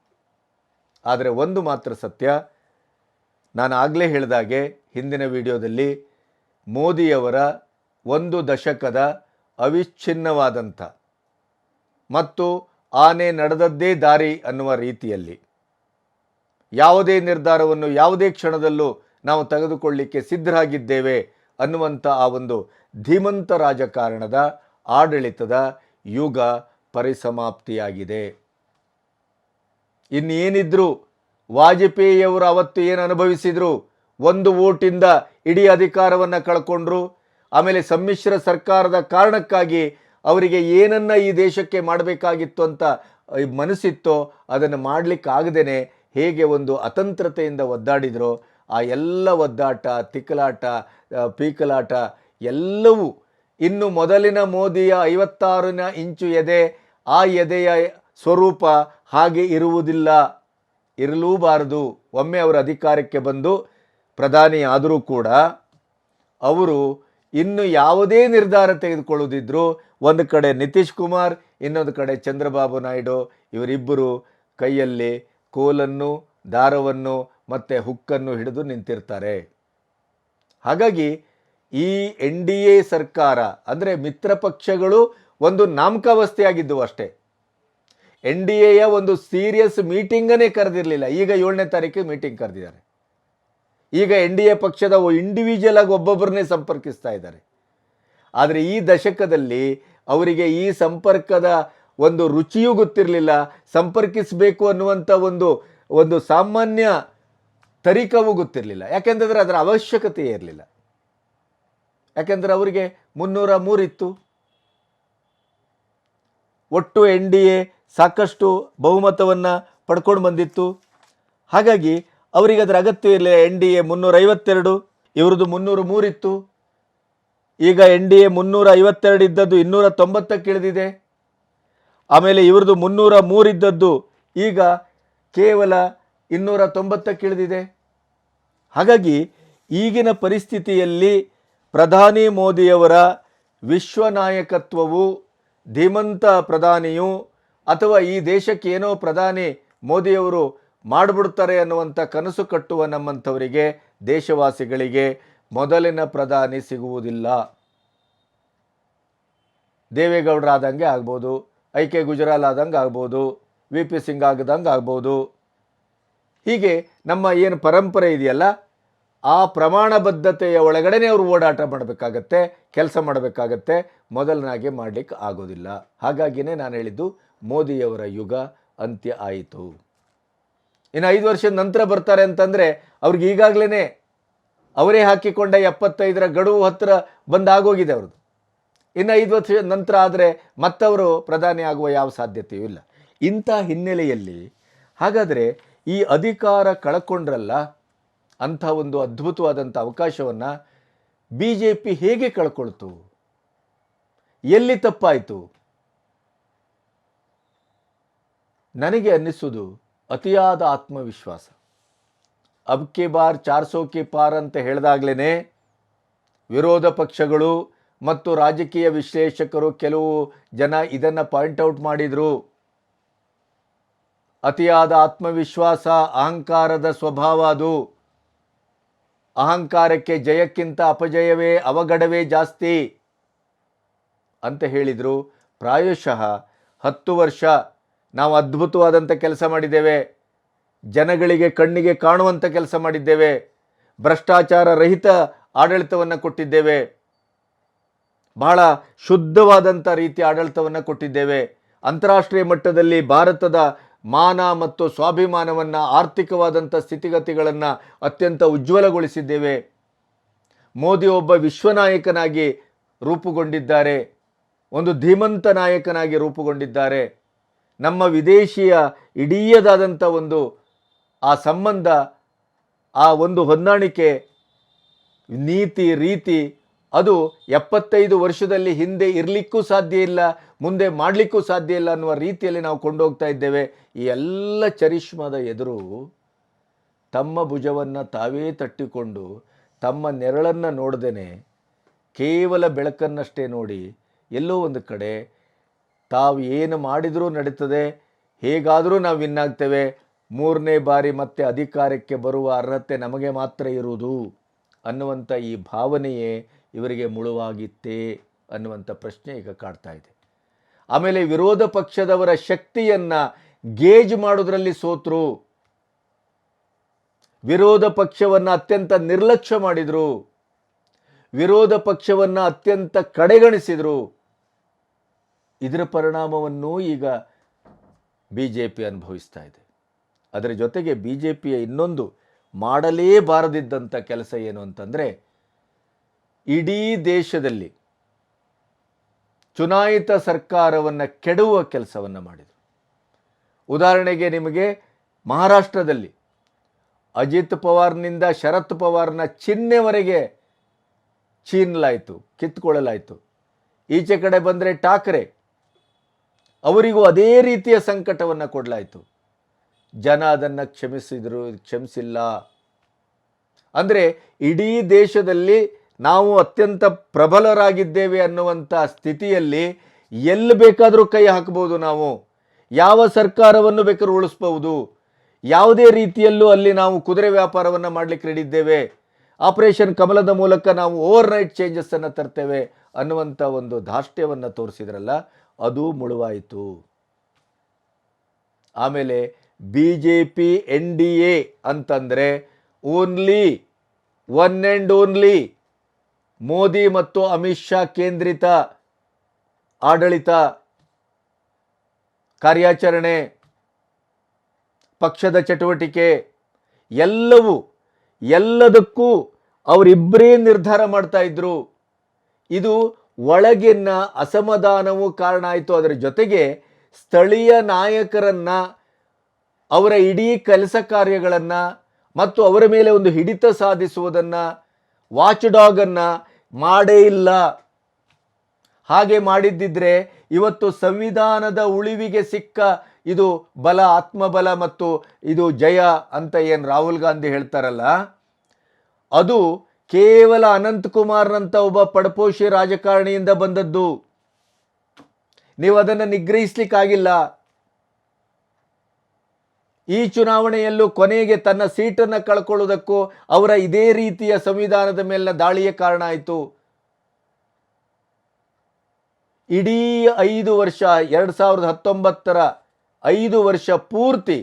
ಆದರೆ ಒಂದು ಮಾತ್ರ ಸತ್ಯ, ನಾನು ಆಗಲೇ ಹೇಳಿದಾಗೆ ಹಿಂದಿನ ವಿಡಿಯೋದಲ್ಲಿ, ಮೋದಿಯವರ 1 ದಶಕದ ಅವಿಚ್ಛಿನ್ನವಾದಂಥ ಮತ್ತು ಆನೆ ನಡೆದದ್ದೇ ದಾರಿ ಅನ್ನುವ ರೀತಿಯಲ್ಲಿ ಯಾವುದೇ ನಿರ್ಧಾರವನ್ನು ಯಾವುದೇ ಕ್ಷಣದಲ್ಲೂ ನಾವು ತೆಗೆದುಕೊಳ್ಳಿಕ್ಕೆ ಸಿದ್ಧರಾಗಿದ್ದೇವೆ ಅನ್ನುವಂಥ ಆ ಒಂದು ಧೀಮಂತ ರಾಜಕಾರಣದ ಆಡಳಿತದ ಯುಗ ಪರಿಸಮಾಪ್ತಿಯಾಗಿದೆ. ಇನ್ನೇನಿದ್ರು ವಾಜಪೇಯಿಯವರು ಅವತ್ತು ಏನು ಅನುಭವಿಸಿದ್ರು, 1 ವೋಟಿಂದ ಇಡೀ ಅಧಿಕಾರವನ್ನು ಕಳ್ಕೊಂಡ್ರು. ಆಮೇಲೆ ಸಮ್ಮಿಶ್ರ ಸರ್ಕಾರದ ಕಾರಣಕ್ಕಾಗಿ ಅವರಿಗೆ ಏನನ್ನ ಈ ದೇಶಕ್ಕೆ ಮಾಡಬೇಕಾಗಿತ್ತು ಅಂತ ಮನಸ್ಸಿತ್ತೋ ಅದನ್ನು ಮಾಡಲಿಕ್ಕಾಗದೇನೆ ಹೇಗೆ ಒಂದು ಅತಂತ್ರತೆಯಿಂದ ಒದ್ದಾಡಿದ್ರೋ, ಆ ಎಲ್ಲ ಒದ್ದಾಟ, ತಿಕ್ಕಲಾಟ, ಪೀಕಲಾಟ ಎಲ್ಲವೂ ಇನ್ನು ಮೊದಲಿನ ಮೋದಿಯ 56 ಇಂಚು ಎದೆ, ಆ ಎದೆಯ ಸ್ವರೂಪ ಹಾಗೆ ಇರುವುದಿಲ್ಲ, ಇರಲೂಬಾರದು. ಒಮ್ಮೆ ಅವರು ಅಧಿಕಾರಕ್ಕೆ ಬಂದು ಪ್ರಧಾನಿ ಆದರೂ ಕೂಡ ಅವರು ಇನ್ನು ಯಾವುದೇ ನಿರ್ಧಾರ ತೆಗೆದುಕೊಳ್ಳುವುದಿದ್ರು, ಒಂದು ಕಡೆ ನಿತೀಶ್ ಕುಮಾರ್, ಇನ್ನೊಂದು ಕಡೆ ಚಂದ್ರಬಾಬು ನಾಯ್ಡು, ಇವರಿಬ್ಬರು ಕೈಯಲ್ಲಿ ಕೋಲನ್ನು, ದಾರವನ್ನು ಮತ್ತು ಹುಕ್ಕನ್ನು ಹಿಡಿದು ನಿಂತಿರ್ತಾರೆ. ಹಾಗಾಗಿ ಈ NDA ಸರ್ಕಾರ ಅಂದರೆ ಮಿತ್ರ ಪಕ್ಷಗಳು ಒಂದು ನಾಮಕಾವಸ್ಥೆಯಾಗಿದ್ದವು ಅಷ್ಟೇ. NDAಯ ಒಂದು ಸೀರಿಯಸ್ ಮೀಟಿಂಗನ್ನೇ ಕರೆದಿರಲಿಲ್ಲ. ಈಗ 7ನೇ ತಾರೀಕಿಗೆ ಮೀಟಿಂಗ್ ಕರೆದಿದ್ದಾರೆ. ಈಗ NDA ಪಕ್ಷದ ಇಂಡಿವಿಜುವಲ್ ಆಗಿ ಒಬ್ಬೊಬ್ಬರನ್ನೇ ಸಂಪರ್ಕಿಸ್ತಾ ಇದ್ದಾರೆ. ಆದರೆ ಈ ದಶಕದಲ್ಲಿ ಅವರಿಗೆ ಈ ಸಂಪರ್ಕದ ಒಂದು ರುಚಿಯೂ ಗೊತ್ತಿರಲಿಲ್ಲ, ಸಂಪರ್ಕಿಸಬೇಕು ಅನ್ನುವಂಥ ಒಂದು ಸಾಮಾನ್ಯ ತರೀಕವೂ ಗೊತ್ತಿರಲಿಲ್ಲ. ಯಾಕೆಂತಂದರೆ ಅದರ ಅವಶ್ಯಕತೆ ಇರಲಿಲ್ಲ. ಯಾಕೆಂದರೆ ಅವರಿಗೆ 303 ಇತ್ತು. ಒಟ್ಟು NDA ಸಾಕಷ್ಟು ಬಹುಮತವನ್ನು ಪಡ್ಕೊಂಡು ಬಂದಿತ್ತು. ಹಾಗಾಗಿ ಅವರಿಗೆ ಅದರ ಅಗತ್ಯ ಇರಲಿಲ್ಲ. NDA 352, ಇವ್ರದ್ದು 303 ಇತ್ತು. ಈಗ NDA 352 ಇದ್ದದ್ದು 290ಕ್ಕೆ ಇಳಿದಿದೆ. ಆಮೇಲೆ ಇವ್ರದ್ದು 303 ಇದ್ದದ್ದು ಈಗ ಕೇವಲ 290ಕ್ಕೆ ಇಳಿದಿದೆ. ಹಾಗಾಗಿ ಈಗಿನ ಪರಿಸ್ಥಿತಿಯಲ್ಲಿ ಪ್ರಧಾನಿ ಮೋದಿಯವರ ವಿಶ್ವ ನಾಯಕತ್ವವು, ಧೀಮಂತ ಪ್ರಧಾನಿಯು ಅಥವಾ ಈ ದೇಶಕ್ಕೆ ಏನೋ ಪ್ರಧಾನಿ ಮೋದಿಯವರು ಮಾಡಿಬಿಡ್ತಾರೆ ಅನ್ನುವಂಥ ಕನಸು ಕಟ್ಟುವ ನಮ್ಮಂಥವರಿಗೆ, ದೇಶವಾಸಿಗಳಿಗೆ ಮೊದಲಿನ ಪ್ರಧಾನಿ ಸಿಗುವುದಿಲ್ಲ. ದೇವೇಗೌಡರಾದಂಗೆ ಆಗ್ಬೋದು, IK ಗುಜರಾಲ್ ಆದಂಗೆ ಆಗ್ಬೋದು, VP ಸಿಂಗ್ ಆಗದಂಗೆ ಆಗ್ಬೋದು. ಹೀಗೆ ನಮ್ಮ ಏನು ಪರಂಪರೆ ಇದೆಯಲ್ಲ, ಆ ಪ್ರಮಾಣಬದ್ಧತೆಯ ಒಳಗಡೆನೇ ಅವರು ಓಡಾಟ ಮಾಡಬೇಕಾಗತ್ತೆ, ಕೆಲಸ ಮಾಡಬೇಕಾಗತ್ತೆ. ಮೊದಲನಾಗೆ ಮಾಡಲಿಕ್ಕೆ ಆಗೋದಿಲ್ಲ. ಹಾಗಾಗಿನೇ ನಾನು ಹೇಳಿದ್ದು ಮೋದಿಯವರ ಯುಗ ಅಂತ್ಯ ಆಯಿತು. ಇನ್ನು 5 ವರ್ಷದ ನಂತರ ಬರ್ತಾರೆ ಅಂತಂದರೆ ಅವ್ರಿಗೆ ಈಗಾಗಲೇ ಅವರೇ ಹಾಕಿಕೊಂಡ 75ರ ಗಡುವು ಹತ್ತಿರ ಬಂದಾಗೋಗಿದೆ ಅವ್ರದ್ದು. ಇನ್ನು 5 ವರ್ಷದ ನಂತರ ಆದರೆ ಮತ್ತವರು ಪ್ರಧಾನಿ ಆಗುವ ಯಾವ ಸಾಧ್ಯತೆಯೂ ಇಲ್ಲ. ಇಂಥ ಹಿನ್ನೆಲೆಯಲ್ಲಿ ಹಾಗಾದರೆ ಈ ಅಧಿಕಾರ ಕಳ್ಕೊಂಡ್ರಲ್ಲ, ಅಂಥ ಒಂದು ಅದ್ಭುತವಾದಂಥ ಅವಕಾಶವನ್ನು BJP ಹೇಗೆ ಕಳ್ಕೊಳ್ತು? ಎಲ್ಲಿ ತಪ್ಪಾಯಿತು? ನನಗೆ ಅನ್ನಿಸುವುದು ಅತಿಯಾದ ಆತ್ಮವಿಶ್ವಾಸ. ಅಬ್ ಕಿ ಬಾರ್ 400 ಕಿ ಪಾರ್ ಅಂತ ಹೇಳಿದಾಗಲೇ ವಿರೋಧ ಪಕ್ಷಗಳು ಮತ್ತು ರಾಜಕೀಯ ವಿಶ್ಲೇಷಕರು ಕೆಲವು ಜನ ಇದನ್ನು ಪಾಯಿಂಟ್ಔಟ್ ಮಾಡಿದರು. ಅತಿಯಾದ ಆತ್ಮವಿಶ್ವಾಸ ಅಹಂಕಾರದ ಸ್ವಭಾವ. ಅದು ಅಹಂಕಾರಕ್ಕೆ ಜಯಕ್ಕಿಂತ ಅಪಜಯವೇ, ಅವಘಡವೇ ಜಾಸ್ತಿ ಅಂತ ಹೇಳಿದರು. ಪ್ರಾಯಶಃ 10 ವರ್ಷ ನಾವು ಅದ್ಭುತವಾದಂಥ ಕೆಲಸ ಮಾಡಿದ್ದೇವೆ, ಜನಗಳಿಗೆ ಕಣ್ಣಿಗೆ ಕಾಣುವಂಥ ಕೆಲಸ ಮಾಡಿದ್ದೇವೆ, ಭ್ರಷ್ಟಾಚಾರ ರಹಿತ ಆಡಳಿತವನ್ನು ಕೊಟ್ಟಿದ್ದೇವೆ, ಬಹಳ ಶುದ್ಧವಾದಂಥ ರೀತಿಯ ಆಡಳಿತವನ್ನು ಕೊಟ್ಟಿದ್ದೇವೆ, ಅಂತಾರಾಷ್ಟ್ರೀಯ ಮಟ್ಟದಲ್ಲಿ ಭಾರತದ ಮಾನ ಮತ್ತು ಸ್ವಾಭಿಮಾನವನ್ನು, ಆರ್ಥಿಕವಾದಂಥ ಸ್ಥಿತಿಗತಿಗಳನ್ನು ಅತ್ಯಂತ ಉಜ್ವಲಗೊಳಿಸಿದ್ದೇವೆ. ಮೋದಿ ಒಬ್ಬ ವಿಶ್ವನಾಯಕನಾಗಿ ರೂಪುಗೊಂಡಿದ್ದಾರೆ, ಒಂದು ಧೀಮಂತ ನಾಯಕನಾಗಿ ರೂಪುಗೊಂಡಿದ್ದಾರೆ. ನಮ್ಮ ವಿದೇಶಿಯ ಇಡೀಯದಾದಂಥ ಒಂದು ಆ ಸಂಬಂಧ, ಆ ಒಂದು ಹೊಂದಾಣಿಕೆ, ನೀತಿ ರೀತಿ, ಅದು 75 ವರ್ಷದಲ್ಲಿ ಹಿಂದೆ ಇರಲಿಕ್ಕೂ ಸಾಧ್ಯ ಇಲ್ಲ, ಮುಂದೆ ಮಾಡಲಿಕ್ಕೂ ಸಾಧ್ಯ ಇಲ್ಲ ಅನ್ನುವ ರೀತಿಯಲ್ಲಿ ನಾವು ಕೊಂಡೋಗ್ತಾ ಇದ್ದೇವೆ. ಈ ಎಲ್ಲ ಚರಿಷ್ಮದ ಎದುರು ತಮ್ಮ ಭುಜವನ್ನು ತಾವೇ ತಟ್ಟಿಕೊಂಡು ತಮ್ಮ ನೆರಳನ್ನು ನೋಡ್ದೇನೆ ಕೇವಲ ಬೆಳಕನ್ನಷ್ಟೇ ನೋಡಿ ಎಲ್ಲೋ ಒಂದು ಕಡೆ ತಾವು ಏನು ಮಾಡಿದರೂ ನಡೀತದೆ, ಹೇಗಾದರೂ ನಾವು ವಿನ್ನಾಗ್ತೇವೆ, 3ನೇ ಬಾರಿ ಮತ್ತೆ ಅಧಿಕಾರಕ್ಕೆ ಬರುವ ಅರ್ಹತೆ ನಮಗೆ ಮಾತ್ರ ಇರುವುದು ಅನ್ನುವಂಥ ಈ ಭಾವನೆಯೇ ಇವರಿಗೆ ಮುಳುವಾಗಿತ್ತೇ ಅನ್ನುವಂಥ ಪ್ರಶ್ನೆ ಈಗ ಕಾಡ್ತಾ ಇದೆ. ಆಮೇಲೆ ವಿರೋಧ ಪಕ್ಷದವರ ಶಕ್ತಿಯನ್ನು ಗೇಜ್ ಮಾಡೋದ್ರಲ್ಲಿ ಸೋತರು, ವಿರೋಧ ಪಕ್ಷವನ್ನು ಅತ್ಯಂತ ನಿರ್ಲಕ್ಷ್ಯ ಮಾಡಿದರು, ವಿರೋಧ ಪಕ್ಷವನ್ನು ಅತ್ಯಂತ ಕಡೆಗಣಿಸಿದರು. ಇದರ ಪರಿಣಾಮವನ್ನು ಈಗ BJP ಅನುಭವಿಸ್ತಾ ಇದೆ. ಅದರ ಜೊತೆಗೆ BJPಯ ಇನ್ನೊಂದು ಮಾಡಲೇಬಾರದಿದ್ದಂಥ ಕೆಲಸ ಏನು ಅಂತಂದರೆ, ಇಡೀ ದೇಶದಲ್ಲಿ ಚುನಾಯಿತ ಸರ್ಕಾರವನ್ನು ಕೆಡುವ ಕೆಲಸವನ್ನು ಮಾಡಿದರು. ಉದಾಹರಣೆಗೆ ನಿಮಗೆ ಮಹಾರಾಷ್ಟ್ರದಲ್ಲಿ ಅಜಿತ್ ಪವಾರ್ನಿಂದ ಶರದ್ ಪವಾರ್ನ ಚಿಹ್ನೆವರೆಗೆ ಚೀನಲಾಯಿತು, ಕಿತ್ಕೊಳ್ಳಲಾಯಿತು. ಈಚೆ ಕಡೆ ಬಂದರೆ ಠಾಕ್ರೆ, ಅವರಿಗೂ ಅದೇ ರೀತಿಯ ಸಂಕಟವನ್ನು ಕೊಡಲಾಯಿತು. ಜನ ಅದನ್ನು ಕ್ಷಮಿಸಿಲ್ಲ. ಅಂದರೆ ಇಡೀ ದೇಶದಲ್ಲಿ ನಾವು ಅತ್ಯಂತ ಪ್ರಬಲರಾಗಿದ್ದೇವೆ ಅನ್ನುವಂಥ ಸ್ಥಿತಿಯಲ್ಲಿ ಎಲ್ಲಿ ಬೇಕಾದರೂ ಕೈ ಹಾಕಬಹುದು, ನಾವು ಯಾವ ಸರ್ಕಾರವನ್ನು ಬೇಕಾದ್ರೂ ಉಳಿಸ್ಬಹುದು, ಯಾವುದೇ ರೀತಿಯಲ್ಲೂ ಅಲ್ಲಿ ನಾವು ಕುದುರೆ ವ್ಯಾಪಾರವನ್ನು ಮಾಡಲಿಕ್ಕೆ ರೆಡಿದ್ದೇವೆ, ಆಪರೇಷನ್ ಕಮಲದ ಮೂಲಕ ನಾವು ಓವರ್ನೈಟ್ ಚೇಂಜಸ್ಸನ್ನು ತರ್ತೇವೆ ಅನ್ನುವಂಥ ಒಂದು ಧಾರ್ಷ್ಟ್ಯವನ್ನು ತೋರಿಸಿದ್ರಲ್ಲ, ಅದು ಮುಳುವಾಯಿತು. ಆಮೇಲೆ BJP NDA ಅಂತಂದರೆ only one and only Modi ಮತ್ತು ಅಮಿತ್ ಶಾ ಕೇಂದ್ರಿತ ಆಡಳಿತ, ಕಾರ್ಯಾಚರಣೆ, ಪಕ್ಷದ ಚಟುವಟಿಕೆ ಎಲ್ಲದಕ್ಕೂ ಅವರಿಬ್ಬರೇ ನಿರ್ಧಾರ ಮಾಡ್ತಾ ಇದ್ರು. ಇದು ಒಳಗಿನ ಅಸಮಾಧಾನವೂ ಕಾರಣ ಆಯಿತು. ಅದರ ಜೊತೆಗೆ ಸ್ಥಳೀಯ ನಾಯಕರನ್ನು, ಅವರ ಇಡೀ ಕೆಲಸ ಕಾರ್ಯಗಳನ್ನು ಮತ್ತು ಅವರ ಮೇಲೆ ಒಂದು ಹಿಡಿತ ಸಾಧಿಸುವುದನ್ನು, ವಾಚ್ ಡಾಗನ್ನು ಮಾಡೇ ಇಲ್ಲ. ಹಾಗೆ ಮಾಡಿದ್ದಿದ್ರೆ ಇವತ್ತು ಸಂವಿಧಾನದ ಉಳಿವಿಗೆ ಸಿಕ್ಕ ಇದು ಬಲ, ಆತ್ಮಬಲ ಮತ್ತು ಇದು ಜಯ ಅಂತ ಏನು ರಾಹುಲ್ ಗಾಂಧಿ ಹೇಳ್ತಾರಲ್ಲ, ಅದು ಕೇವಲ ಅನಂತಕುಮಾರ್ನಂತ ಒಬ್ಬ ಪಡಪೋಷಿ ರಾಜಕಾರಣಿಯಿಂದ ಬಂದದ್ದು. ನೀವು ಅದನ್ನು ನಿಗ್ರಹಿಸಲಿಕ್ಕಾಗಿಲ್ಲ. ಈ ಚುನಾವಣೆಯಲ್ಲೂ ಕೊನೆಗೆ ತನ್ನ ಸೀಟನ್ನು ಕಳ್ಕೊಳ್ಳುವುದಕ್ಕೂ ಅವರ ಇದೇ ರೀತಿಯ ಸಂವಿಧಾನದ ಮೇಲಿನ ದಾಳಿಯ ಕಾರಣ ಆಯಿತು. ಇಡೀ 5 ವರ್ಷ 2019ರ 5 ವರ್ಷ ಪೂರ್ತಿ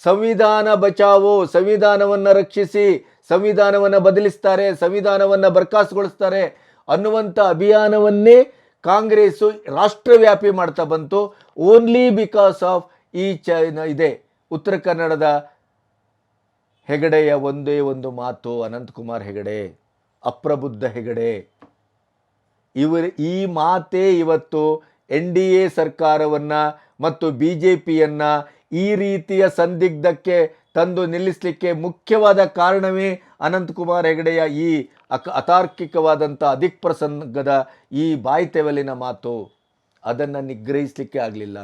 ಸಂವಿಧಾನ ಬಚಾವೋ, ಸಂವಿಧಾನವನ್ನು ರಕ್ಷಿಸಿ, ಸಂವಿಧಾನವನ್ನು ಬದಲಿಸ್ತಾರೆ, ಸಂವಿಧಾನವನ್ನು ಬರ್ಖಾಸ್ತುಗೊಳಿಸ್ತಾರೆ ಅನ್ನುವಂಥ ಅಭಿಯಾನವನ್ನೇ ಕಾಂಗ್ರೆಸ್ಸು ರಾಷ್ಟ್ರವ್ಯಾಪಿ ಮಾಡ್ತಾ ಬಂತು. ಓನ್ಲಿ ಬಿಕಾಸ್ ಆಫ್ ಇದೆ ಉತ್ತರ ಕನ್ನಡದ ಹೆಗಡೆಯ ಒಂದೇ ಒಂದು ಮಾತು, ಅನಂತಕುಮಾರ್ ಹೆಗಡೆ, ಅಪ್ರಬುದ್ಧ ಹೆಗಡೆ, ಈ ಮಾತೇ ಇವತ್ತು NDA ಸರ್ಕಾರವನ್ನು ಮತ್ತು BJPಯನ್ನು ಈ ರೀತಿಯ ಸಂದಿಗ್ಧಕ್ಕೆ ತಂದು ನಿಲ್ಲಿಸಲಿಕ್ಕೆ ಮುಖ್ಯವಾದ ಕಾರಣವೇ ಅನಂತಕುಮಾರ್ ಹೆಗಡೆಯ ಈ ಅತಾರ್ಕಿಕವಾದಂಥ ಅಧಿಪ್ರಸಂಗದ ಈ ಬಾಯ್ತೆವಲಿನ ಮಾತು. ಅದನ್ನು ನಿಗ್ರಹಿಸಲಿಕ್ಕೆ ಆಗಲಿಲ್ಲ.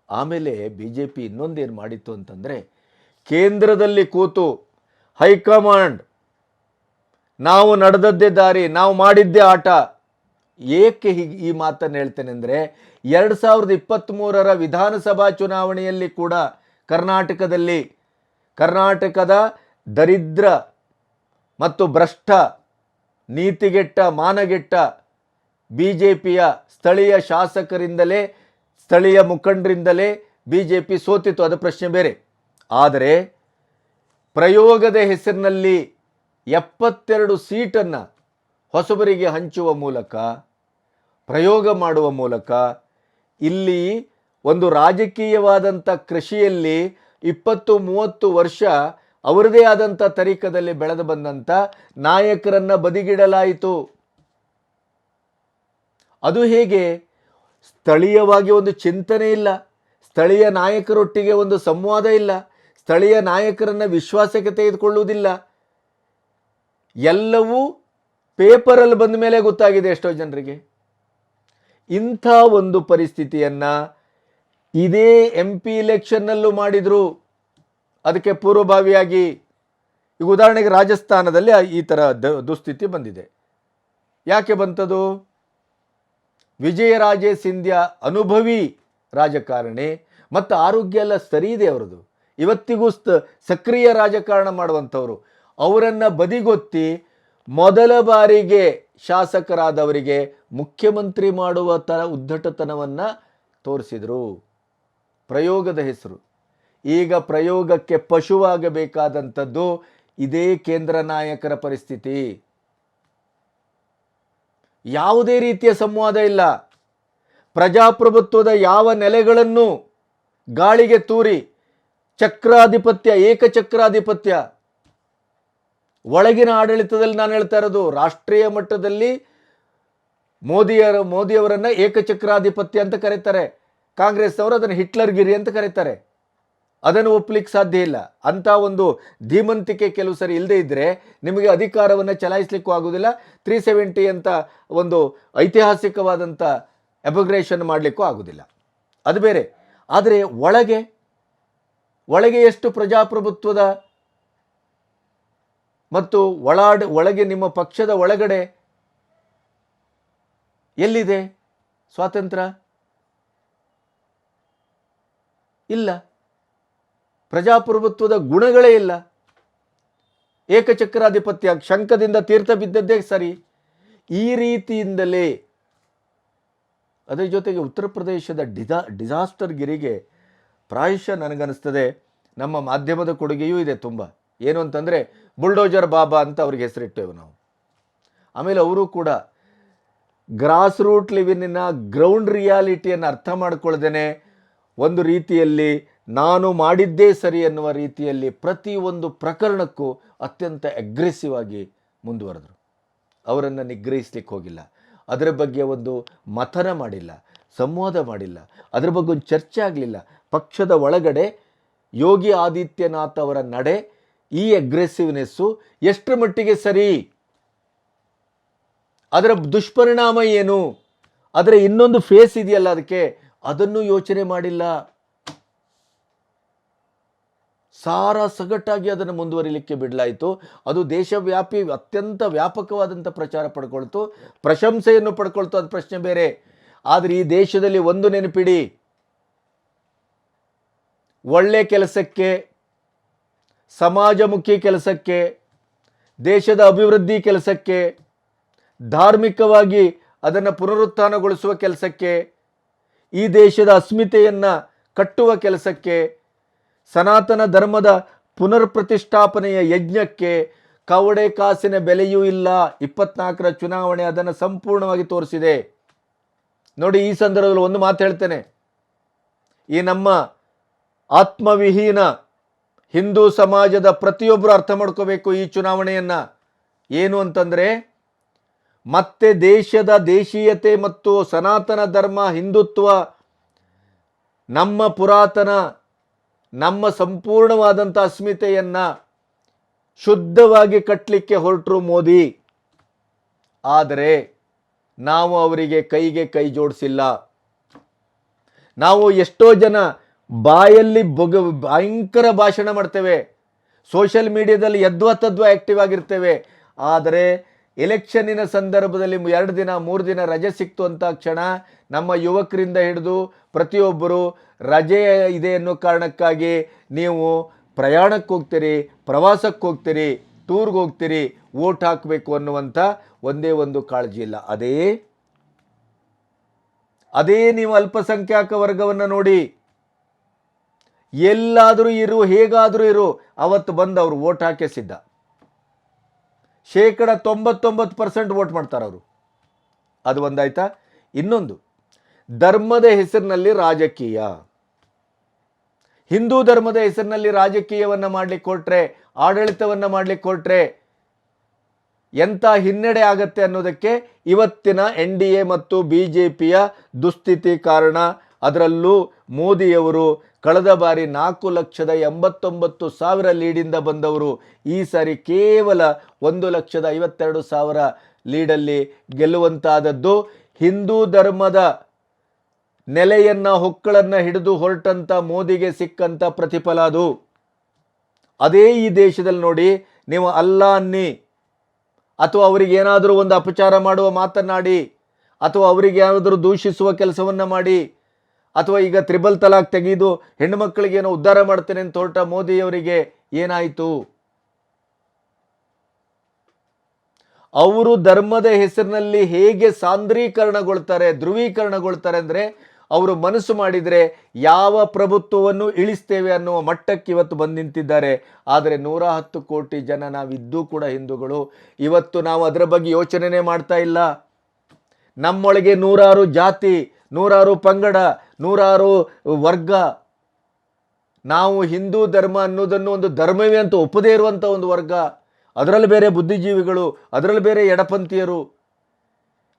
ಆಮೇಲೆ BJP ಇನ್ನೊಂದೇನು ಮಾಡಿತ್ತು ಅಂತಂದರೆ, ಕೇಂದ್ರದಲ್ಲಿ ಕೂತು ಹೈಕಮಾಂಡ್ ನಾವು ನಡೆದದ್ದೇ ದಾರಿ, ನಾವು ಮಾಡಿದ್ದೇ ಆಟ. ಏಕೆ ಹೀಗೆ ಈ ಮಾತನ್ನು ಹೇಳ್ತೇನೆ ಅಂದರೆ, 2023ರ ವಿಧಾನಸಭಾ ಚುನಾವಣೆಯಲ್ಲಿ ಕೂಡ ಕರ್ನಾಟಕದ ದರಿದ್ರ ಮತ್ತು ಭ್ರಷ್ಟ, ನೀತಿಗೆಟ್ಟ, ಮಾನಗೆಟ್ಟ BJPಯ ಸ್ಥಳೀಯ ಶಾಸಕರಿಂದಲೇ, ಸ್ಥಳೀಯ ಮುಖಂಡರಿಂದಲೇ BJP ಸೋತಿತ್ತು, ಅದು ಪ್ರಶ್ನೆ ಬೇರೆ. ಆದರೆ ಪ್ರಯೋಗದ ಹೆಸರಿನಲ್ಲಿ 72 ಸೀಟನ್ನು ಹೊಸಬರಿಗೆ ಹಂಚುವ ಮೂಲಕ, ಪ್ರಯೋಗ ಮಾಡುವ ಮೂಲಕ ಇಲ್ಲಿ ಒಂದು ರಾಜಕೀಯವಾದಂಥ ಕೃಷಿಯಲ್ಲಿ 20-30 ವರ್ಷ ಅವರದೇ ಆದಂಥ ತರೀಕದಲ್ಲಿ ಬೆಳೆದು ಬಂದಂಥ ನಾಯಕರನ್ನು ಬದಿಗಿಡಲಾಯಿತು. ಅದು ಹೇಗೆ? ಸ್ಥಳೀಯವಾಗಿ ಒಂದು ಚಿಂತನೆ ಇಲ್ಲ, ಸ್ಥಳೀಯ ನಾಯಕರೊಟ್ಟಿಗೆ ಒಂದು ಸಂವಾದ ಇಲ್ಲ, ಸ್ಥಳೀಯ ನಾಯಕರನ್ನು ವಿಶ್ವಾಸಕ್ಕೆ ತೆಗೆದುಕೊಳ್ಳುವುದಿಲ್ಲ. ಎಲ್ಲವೂ ಪೇಪರಲ್ಲಿ ಬಂದ ಮೇಲೆ ಗೊತ್ತಾಗಿದೆ ಎಷ್ಟೋ ಜನರಿಗೆ. ಇಂಥ ಒಂದು ಪರಿಸ್ಥಿತಿಯನ್ನು ಇದೇ MP ಇಲೆಕ್ಷನ್ನಲ್ಲೂ ಮಾಡಿದರು. ಅದಕ್ಕೆ ಪೂರ್ವಭಾವಿಯಾಗಿ ಈಗ ಉದಾಹರಣೆಗೆ ರಾಜಸ್ಥಾನದಲ್ಲಿ ಈ ಥರ ದುಸ್ಥಿತಿ ಬಂದಿದೆ. ಯಾಕೆ ಬಂತದು? ವಿಜಯರಾಜೇ ಸಿಂಧ್ಯಾ ಅನುಭವಿ ರಾಜಕಾರಣಿ ಮತ್ತು ಆರೋಗ್ಯ ಎಲ್ಲ ಸರಿ ಇದೆ ಅವರದು, ಇವತ್ತಿಗೂ ಸಕ್ರಿಯ ರಾಜಕಾರಣ ಮಾಡುವಂಥವ್ರು. ಅವರನ್ನು ಬದಿಗೊತ್ತಿ ಮೊದಲ ಬಾರಿಗೆ ಶಾಸಕರಾದವರಿಗೆ ಮುಖ್ಯಮಂತ್ರಿ ಮಾಡುವ ಉದ್ದಟತನವನ್ನು ತೋರಿಸಿದರು. ಪ್ರಯೋಗದ ಹೆಸರು. ಈಗ ಪ್ರಯೋಗಕ್ಕೆ ಪಶುವಾಗಬೇಕಾದಂಥದ್ದು ಇದೇ ಕೇಂದ್ರ ನಾಯಕರ ಪರಿಸ್ಥಿತಿ. ಯಾವುದೇ ರೀತಿಯ ಸಂವಾದ ಇಲ್ಲ. ಪ್ರಜಾಪ್ರಭುತ್ವದ ಯಾವ ನೆಲೆಗಳನ್ನು ಗಾಳಿಗೆ ತೂರಿ ಚಕ್ರಾಧಿಪತ್ಯ, ಏಕಚಕ್ರಾಧಿಪತ್ಯ, ಒಳಗಿನ ಆಡಳಿತದಲ್ಲಿ ನಾನು ಹೇಳ್ತಾ ಇರೋದು ರಾಷ್ಟ್ರೀಯ ಮಟ್ಟದಲ್ಲಿ ಮೋದಿಯವರನ್ನ ಏಕಚಕ್ರಾಧಿಪತ್ಯ ಅಂತ ಕರೀತಾರೆ. ಕಾಂಗ್ರೆಸ್ ಅವರು ಅದನ್ನು ಹಿಟ್ಲರ್ಗಿರಿ ಅಂತ ಕರೀತಾರೆ. ಅದನ್ನು ಒಪ್ಪಲಿಕ್ಕೆ ಸಾಧ್ಯ ಇಲ್ಲ. ಅಂಥ ಒಂದು ಧೀಮಂತಿಕೆ ಕೆಲವು ಸರಿ ಇಲ್ಲದೆ ಇದ್ದರೆ ನಿಮಗೆ ಅಧಿಕಾರವನ್ನು ಚಲಾಯಿಸಲಿಕ್ಕೂ ಆಗೋದಿಲ್ಲ. 370 ಅಂತ ಒಂದು ಐತಿಹಾಸಿಕವಾದಂಥ ಅಬಗ್ರೇಷನ್ ಮಾಡಲಿಕ್ಕೂ ಆಗೋದಿಲ್ಲ, ಅದು ಬೇರೆ. ಆದರೆ ಒಳಗೆ ಎಷ್ಟು ಪ್ರಜಾಪ್ರಭುತ್ವದ ಮತ್ತು ಒಳಗೆ ನಿಮ್ಮ ಪಕ್ಷದ ಒಳಗಡೆ ಎಲ್ಲಿದೆ ಸ್ವಾತಂತ್ರ್ಯ? ಇಲ್ಲ. ಪ್ರಜಾಪ್ರಭುತ್ವದ ಗುಣಗಳೇ ಇಲ್ಲ. ಏಕಚಕ್ರಾಧಿಪತ್ಯ, ಶಂಖದಿಂದ ತೀರ್ಥ ಬಿದ್ದದ್ದೇ ಸರಿ. ಈ ರೀತಿಯಿಂದಲೇ ಅದರ ಜೊತೆಗೆ ಉತ್ತರ ಪ್ರದೇಶದ ಡಿಸಾಸ್ಟರ್ ಗಿರಿಗೆ ಪ್ರಾಯಶಃ ನನಗನ್ನಿಸ್ತದೆ ನಮ್ಮ ಮಾಧ್ಯಮದ ಕೊಡುಗೆಯೂ ಇದೆ ತುಂಬ. ಏನು ಅಂತಂದರೆ ಬುಲ್ಡೋಜರ್ ಬಾಬಾ ಅಂತ ಅವ್ರಿಗೆ ಹೆಸರಿಟ್ಟೆವು ನಾವು. ಆಮೇಲೆ ಅವರು ಕೂಡ ಗ್ರಾಸ್ ರೂಟ್ ಲೆವೆಲಿನ ಗ್ರೌಂಡ್ ರಿಯಾಲಿಟಿಯನ್ನು ಅರ್ಥ ಮಾಡ್ಕೊಳ್ದೇನೆ ಒಂದು ರೀತಿಯಲ್ಲಿ ನಾನು ಮಾಡಿದ್ದೇ ಸರಿ ಅನ್ನುವ ರೀತಿಯಲ್ಲಿ ಪ್ರತಿಯೊಂದು ಪ್ರಕರಣಕ್ಕೂ ಅತ್ಯಂತ ಅಗ್ರೆಸಿವ್ ಆಗಿ ಮುಂದುವರೆದರು. ಅವರನ್ನು ನಿಗ್ರಹಿಸ್ಲಿಕ್ಕೆ ಹೋಗಿಲ್ಲ, ಅದರ ಬಗ್ಗೆ ಒಂದು ಮಥನ ಮಾಡಿಲ್ಲ, ಸಂವಾದ ಮಾಡಿಲ್ಲ, ಅದರ ಬಗ್ಗೆ ಒಂದು ಚರ್ಚೆ ಆಗಲಿಲ್ಲ. ಪಕ್ಷದ ಒಳಗಡೆ ಯೋಗಿ ಆದಿತ್ಯನಾಥ್ ಅವರ ನಡೆ, ಈ ಅಗ್ರೆಸಿವ್ನೆಸ್ಸು ಎಷ್ಟರ ಮಟ್ಟಿಗೆ ಸರಿ, ಅದರ ದುಷ್ಪರಿಣಾಮ ಏನು, ಅದರ ಇನ್ನೊಂದು ಫೇಸ್ ಇದೆಯಲ್ಲ ಅದನ್ನು ಯೋಚನೆ ಮಾಡಿಲ್ಲ. ಸಗಟಾಗಿ ಅದನ್ನು ಮುಂದುವರಿಲಿಕ್ಕೆ ಬಿಡಲಾಯಿತು. ಅದು ದೇಶವ್ಯಾಪಿ ಅತ್ಯಂತ ವ್ಯಾಪಕವಾದಂಥ ಪ್ರಚಾರ ಪಡ್ಕೊಳ್ತು, ಪ್ರಶಂಸೆಯನ್ನು ಪಡ್ಕೊಳ್ತು, ಅದು ಪ್ರಶ್ನೆ ಬೇರೆ. ಆದರೆ ಈ ದೇಶದಲ್ಲಿ ಒಂದು ನೆನಪಿಡಿ, ಒಳ್ಳೆ ಕೆಲಸಕ್ಕೆ, ಸಮಾಜಮುಖಿ ಕೆಲಸಕ್ಕೆ, ದೇಶದ ಅಭಿವೃದ್ಧಿ ಕೆಲಸಕ್ಕೆ, ಧಾರ್ಮಿಕವಾಗಿ ಅದನ್ನು ಪುನರುತ್ಥಾನಗೊಳಿಸುವ ಕೆಲಸಕ್ಕೆ, ಈ ದೇಶದ ಅಸ್ಮಿತೆಯನ್ನು ಕಟ್ಟುವ ಕೆಲಸಕ್ಕೆ, ಸನಾತನ ಧರ್ಮದ ಪುನರ್ ಪ್ರತಿಷ್ಠಾಪನೆಯ ಯಜ್ಞಕ್ಕೆ ಕವಡೆ ಕಾಸಿನ ಬೆಲೆಯೂ ಇಲ್ಲ. 24ರ ಚುನಾವಣೆ ಅದನ್ನು ಸಂಪೂರ್ಣವಾಗಿ ತೋರಿಸಿದೆ. ನೋಡಿ, ಈ ಸಂದರ್ಭದಲ್ಲಿ ಒಂದು ಮಾತು ಹೇಳ್ತೇನೆ. ಈ ನಮ್ಮ ಆತ್ಮವಿಹೀನ ಹಿಂದೂ ಸಮಾಜದ ಪ್ರತಿಯೊಬ್ಬರು ಅರ್ಥ ಮಾಡ್ಕೋಬೇಕು ಈ ಚುನಾವಣೆಯನ್ನು. ಏನು ಅಂತಂದರೆ, ಮತ್ತೆ ದೇಶದ ದೇಶೀಯತೆ ಮತ್ತು ಸನಾತನ ಧರ್ಮ, ಹಿಂದುತ್ವ, ನಮ್ಮ ಪುರಾತನ, ನಮ್ಮ ಸಂಪೂರ್ಣವಾದಂಥ ಅಸ್ಮಿತೆಯನ್ನು ಶುದ್ಧವಾಗಿ ಕಟ್ಟಲಿಕ್ಕೆ ಹೊರಟರು ಮೋದಿ. ಆದರೆ ನಾವು ಅವರಿಗೆ ಕೈಗೆ ಕೈ ಜೋಡಿಸಿಲ್ಲ. ನಾವು ಎಷ್ಟೋ ಜನ ಬಾಯಲ್ಲಿ ಭಯಂಕರ ಭಾಷಣ ಮಾಡ್ತೇವೆ, ಸೋಷಿಯಲ್ ಮೀಡಿಯಾದಲ್ಲಿ ಯದ್ವಾ ತದ್ವಾ ಆ್ಯಕ್ಟಿವ್ ಆಗಿರ್ತೇವೆ. ಆದರೆ ಎಲೆಕ್ಷನ್ನಿನ ಸಂದರ್ಭದಲ್ಲಿ 2 ದಿನ 3 ದಿನ ರಜೆ ಸಿಕ್ತು ಅಂತ ಕ್ಷಣ ನಮ್ಮ ಯುವಕರಿಂದ ಹಿಡಿದು ಪ್ರತಿಯೊಬ್ಬರು ರಜೆ ಇದೆ ಅನ್ನೋ ಕಾರಣಕ್ಕಾಗಿ ನೀವು ಪ್ರಯಾಣಕ್ಕೆ ಹೋಗ್ತೀರಿ, ಪ್ರವಾಸಕ್ಕೆ ಹೋಗ್ತೀರಿ, ಟೂರ್ಗೆ ಹೋಗ್ತೀರಿ, ವೋಟ್ ಹಾಕಬೇಕು ಅನ್ನುವಂಥ ಒಂದೇ ಒಂದು ಕಾಳಜಿ ಇಲ್ಲ. ಅದೇ ನೀವು ಅಲ್ಪಸಂಖ್ಯಾತ ವರ್ಗವನ್ನು ನೋಡಿ, ಎಲ್ಲಾದರೂ ಇರು, ಹೇಗಾದರೂ ಇರು, ಅವತ್ತು ಬಂದು ಅವರು ವೋಟ್ ಹಾಕೇ ಸಿದ್ಧ. 99% ವೋಟ್ ಮಾಡ್ತಾರೆ ಅವರು. ಅದು ಒಂದಾಯ್ತಾ? ಇನ್ನೊಂದು, ಧರ್ಮದ ಹೆಸರಿನಲ್ಲಿ ರಾಜಕೀಯ, ಹಿಂದೂ ಧರ್ಮದ ಹೆಸರಿನಲ್ಲಿ ರಾಜಕೀಯವನ್ನು ಮಾಡಲಿಕ್ಕೆ ಹೊರಟ್ರೆ, ಆಡಳಿತವನ್ನು ಮಾಡಲಿಕ್ಕೆ ಹೊರಟ್ರೆ ಎಂಥ ಹಿನ್ನಡೆ ಆಗತ್ತೆ ಅನ್ನೋದಕ್ಕೆ ಇವತ್ತಿನ NDA ಮತ್ತು BJPಯ ದುಸ್ಥಿತಿ ಕಾರಣ. ಅದರಲ್ಲೂ ಮೋದಿಯವರು ಕಳೆದ ಬಾರಿ 4,89,000 ಲೀಡಿಂದ ಬಂದವರು ಈ ಸಾರಿ ಕೇವಲ 1,52,000 ಲೀಡಲ್ಲಿ ಗೆಲ್ಲುವಂತಾದದ್ದು ಹಿಂದೂ ಧರ್ಮದ ನೆಲೆಯನ್ನು ಹೊಕ್ಕಳನ್ನು ಹಿಡಿದು ಹೊರಟಂಥ ಮೋದಿಗೆ ಸಿಕ್ಕಂಥ ಪ್ರತಿಫಲ ಅದು. ಅದೇ ಈ ದೇಶದಲ್ಲಿ ನೋಡಿ, ನೀವು ಅಲ್ಲ ಅನ್ನಿ ಅಥವಾ ಅವರಿಗೆ ಏನಾದರೂ ಒಂದು ಅಪಚಾರ ಮಾಡುವ ಮಾತನಾಡಿ ಅಥವಾ ಅವರಿಗೆ ಏನಾದರೂ ದೂಷಿಸುವ ಕೆಲಸವನ್ನು ಮಾಡಿ ಅಥವಾ ಈಗ ತ್ರಿಬಲ್ ತಲಾಕ್ ತೆಗೆದು ಹೆಣ್ಣು ಮಕ್ಕಳಿಗೆ ಏನೋ ಉದ್ಧಾರ ಮಾಡ್ತೇನೆ ಅಂತ ಹೊರಟ ಮೋದಿಯವರಿಗೆ ಏನಾಯಿತು? ಅವರು ಧರ್ಮದ ಹೆಸರಿನಲ್ಲಿ ಹೇಗೆ ಸಾಂದ್ರೀಕರಣಗೊಳ್ತಾರೆ, ಧ್ರುವೀಕರಣಗೊಳ್ತಾರೆ ಅಂದರೆ, ಅವರು ಮನಸ್ಸು ಮಾಡಿದರೆ ಯಾವ ಪ್ರಭುತ್ವವನ್ನು ಇಳಿಸ್ತೇವೆ ಅನ್ನುವ ಮಟ್ಟಕ್ಕೆ ಇವತ್ತು ಬಂದು ನಿಂತಿದ್ದಾರೆ. ಆದರೆ 110 ಕೋಟಿ ಜನ ನಾವಿದ್ದೂ ಕೂಡ ಹಿಂದೂಗಳು. ಇವತ್ತು ನಾವು ಅದರ ಬಗ್ಗೆ ಯೋಚನೆನೇ ಮಾಡ್ತಾ ಇಲ್ಲ. ನಮ್ಮೊಳಗೆ 106 ಜಾತಿ, 106 ಪಂಗಡ, 106 ವರ್ಗ. ನಾವು ಹಿಂದೂ ಧರ್ಮ ಅನ್ನೋದನ್ನು ಒಂದು ಧರ್ಮವೇ ಅಂತ ಒಪ್ಪದೇ ಇರುವಂಥ ಒಂದು ವರ್ಗ. ಅದರಲ್ಲಿ ಬೇರೆ ಬುದ್ಧಿಜೀವಿಗಳು, ಅದರಲ್ಲಿ ಬೇರೆ ಎಡಪಂಥೀಯರು.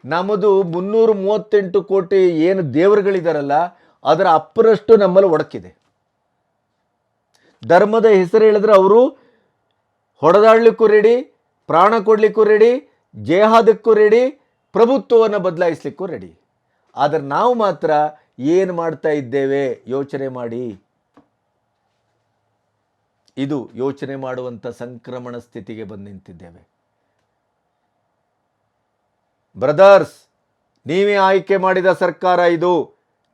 ನಮ್ಮದು 338 ಕೋಟಿ ಏನು ದೇವರುಗಳಿದಾರಲ್ಲ, ಅದರ ಅಪ್ಪರಷ್ಟು ನಮ್ಮಲ್ಲಿ ಒಡಕಿದೆ. ಧರ್ಮದ ಹೆಸರು ಹೇಳಿದ್ರೆ ಅವರು ಹೊಡೆದಾಡ್ಲಿಕ್ಕೂ ರೆಡಿ, ಪ್ರಾಣ ಕೊಡ್ಲಿಕ್ಕೂ ರೆಡಿ, ಜೇಹಾದಕ್ಕೂ ರೆಡಿ, ಪ್ರಭುತ್ವವನ್ನು ಬದಲಾಯಿಸಲಿಕ್ಕೂ ರೆಡಿ. ಆದರೆ ನಾವು ಮಾತ್ರ ಏನು ಮಾಡ್ತಾ ಇದ್ದೇವೆ ಯೋಚನೆ ಮಾಡಿ. ಇದು ಯೋಚನೆ ಮಾಡುವಂಥ ಸಂಕ್ರಮಣ ಸ್ಥಿತಿಗೆ ಬಂದು ನಿಂತಿದ್ದೇವೆ. ಬ್ರದರ್ಸ್, ನೀವೇ ಆಯ್ಕೆ ಮಾಡಿದ ಸರ್ಕಾರ ಇದು,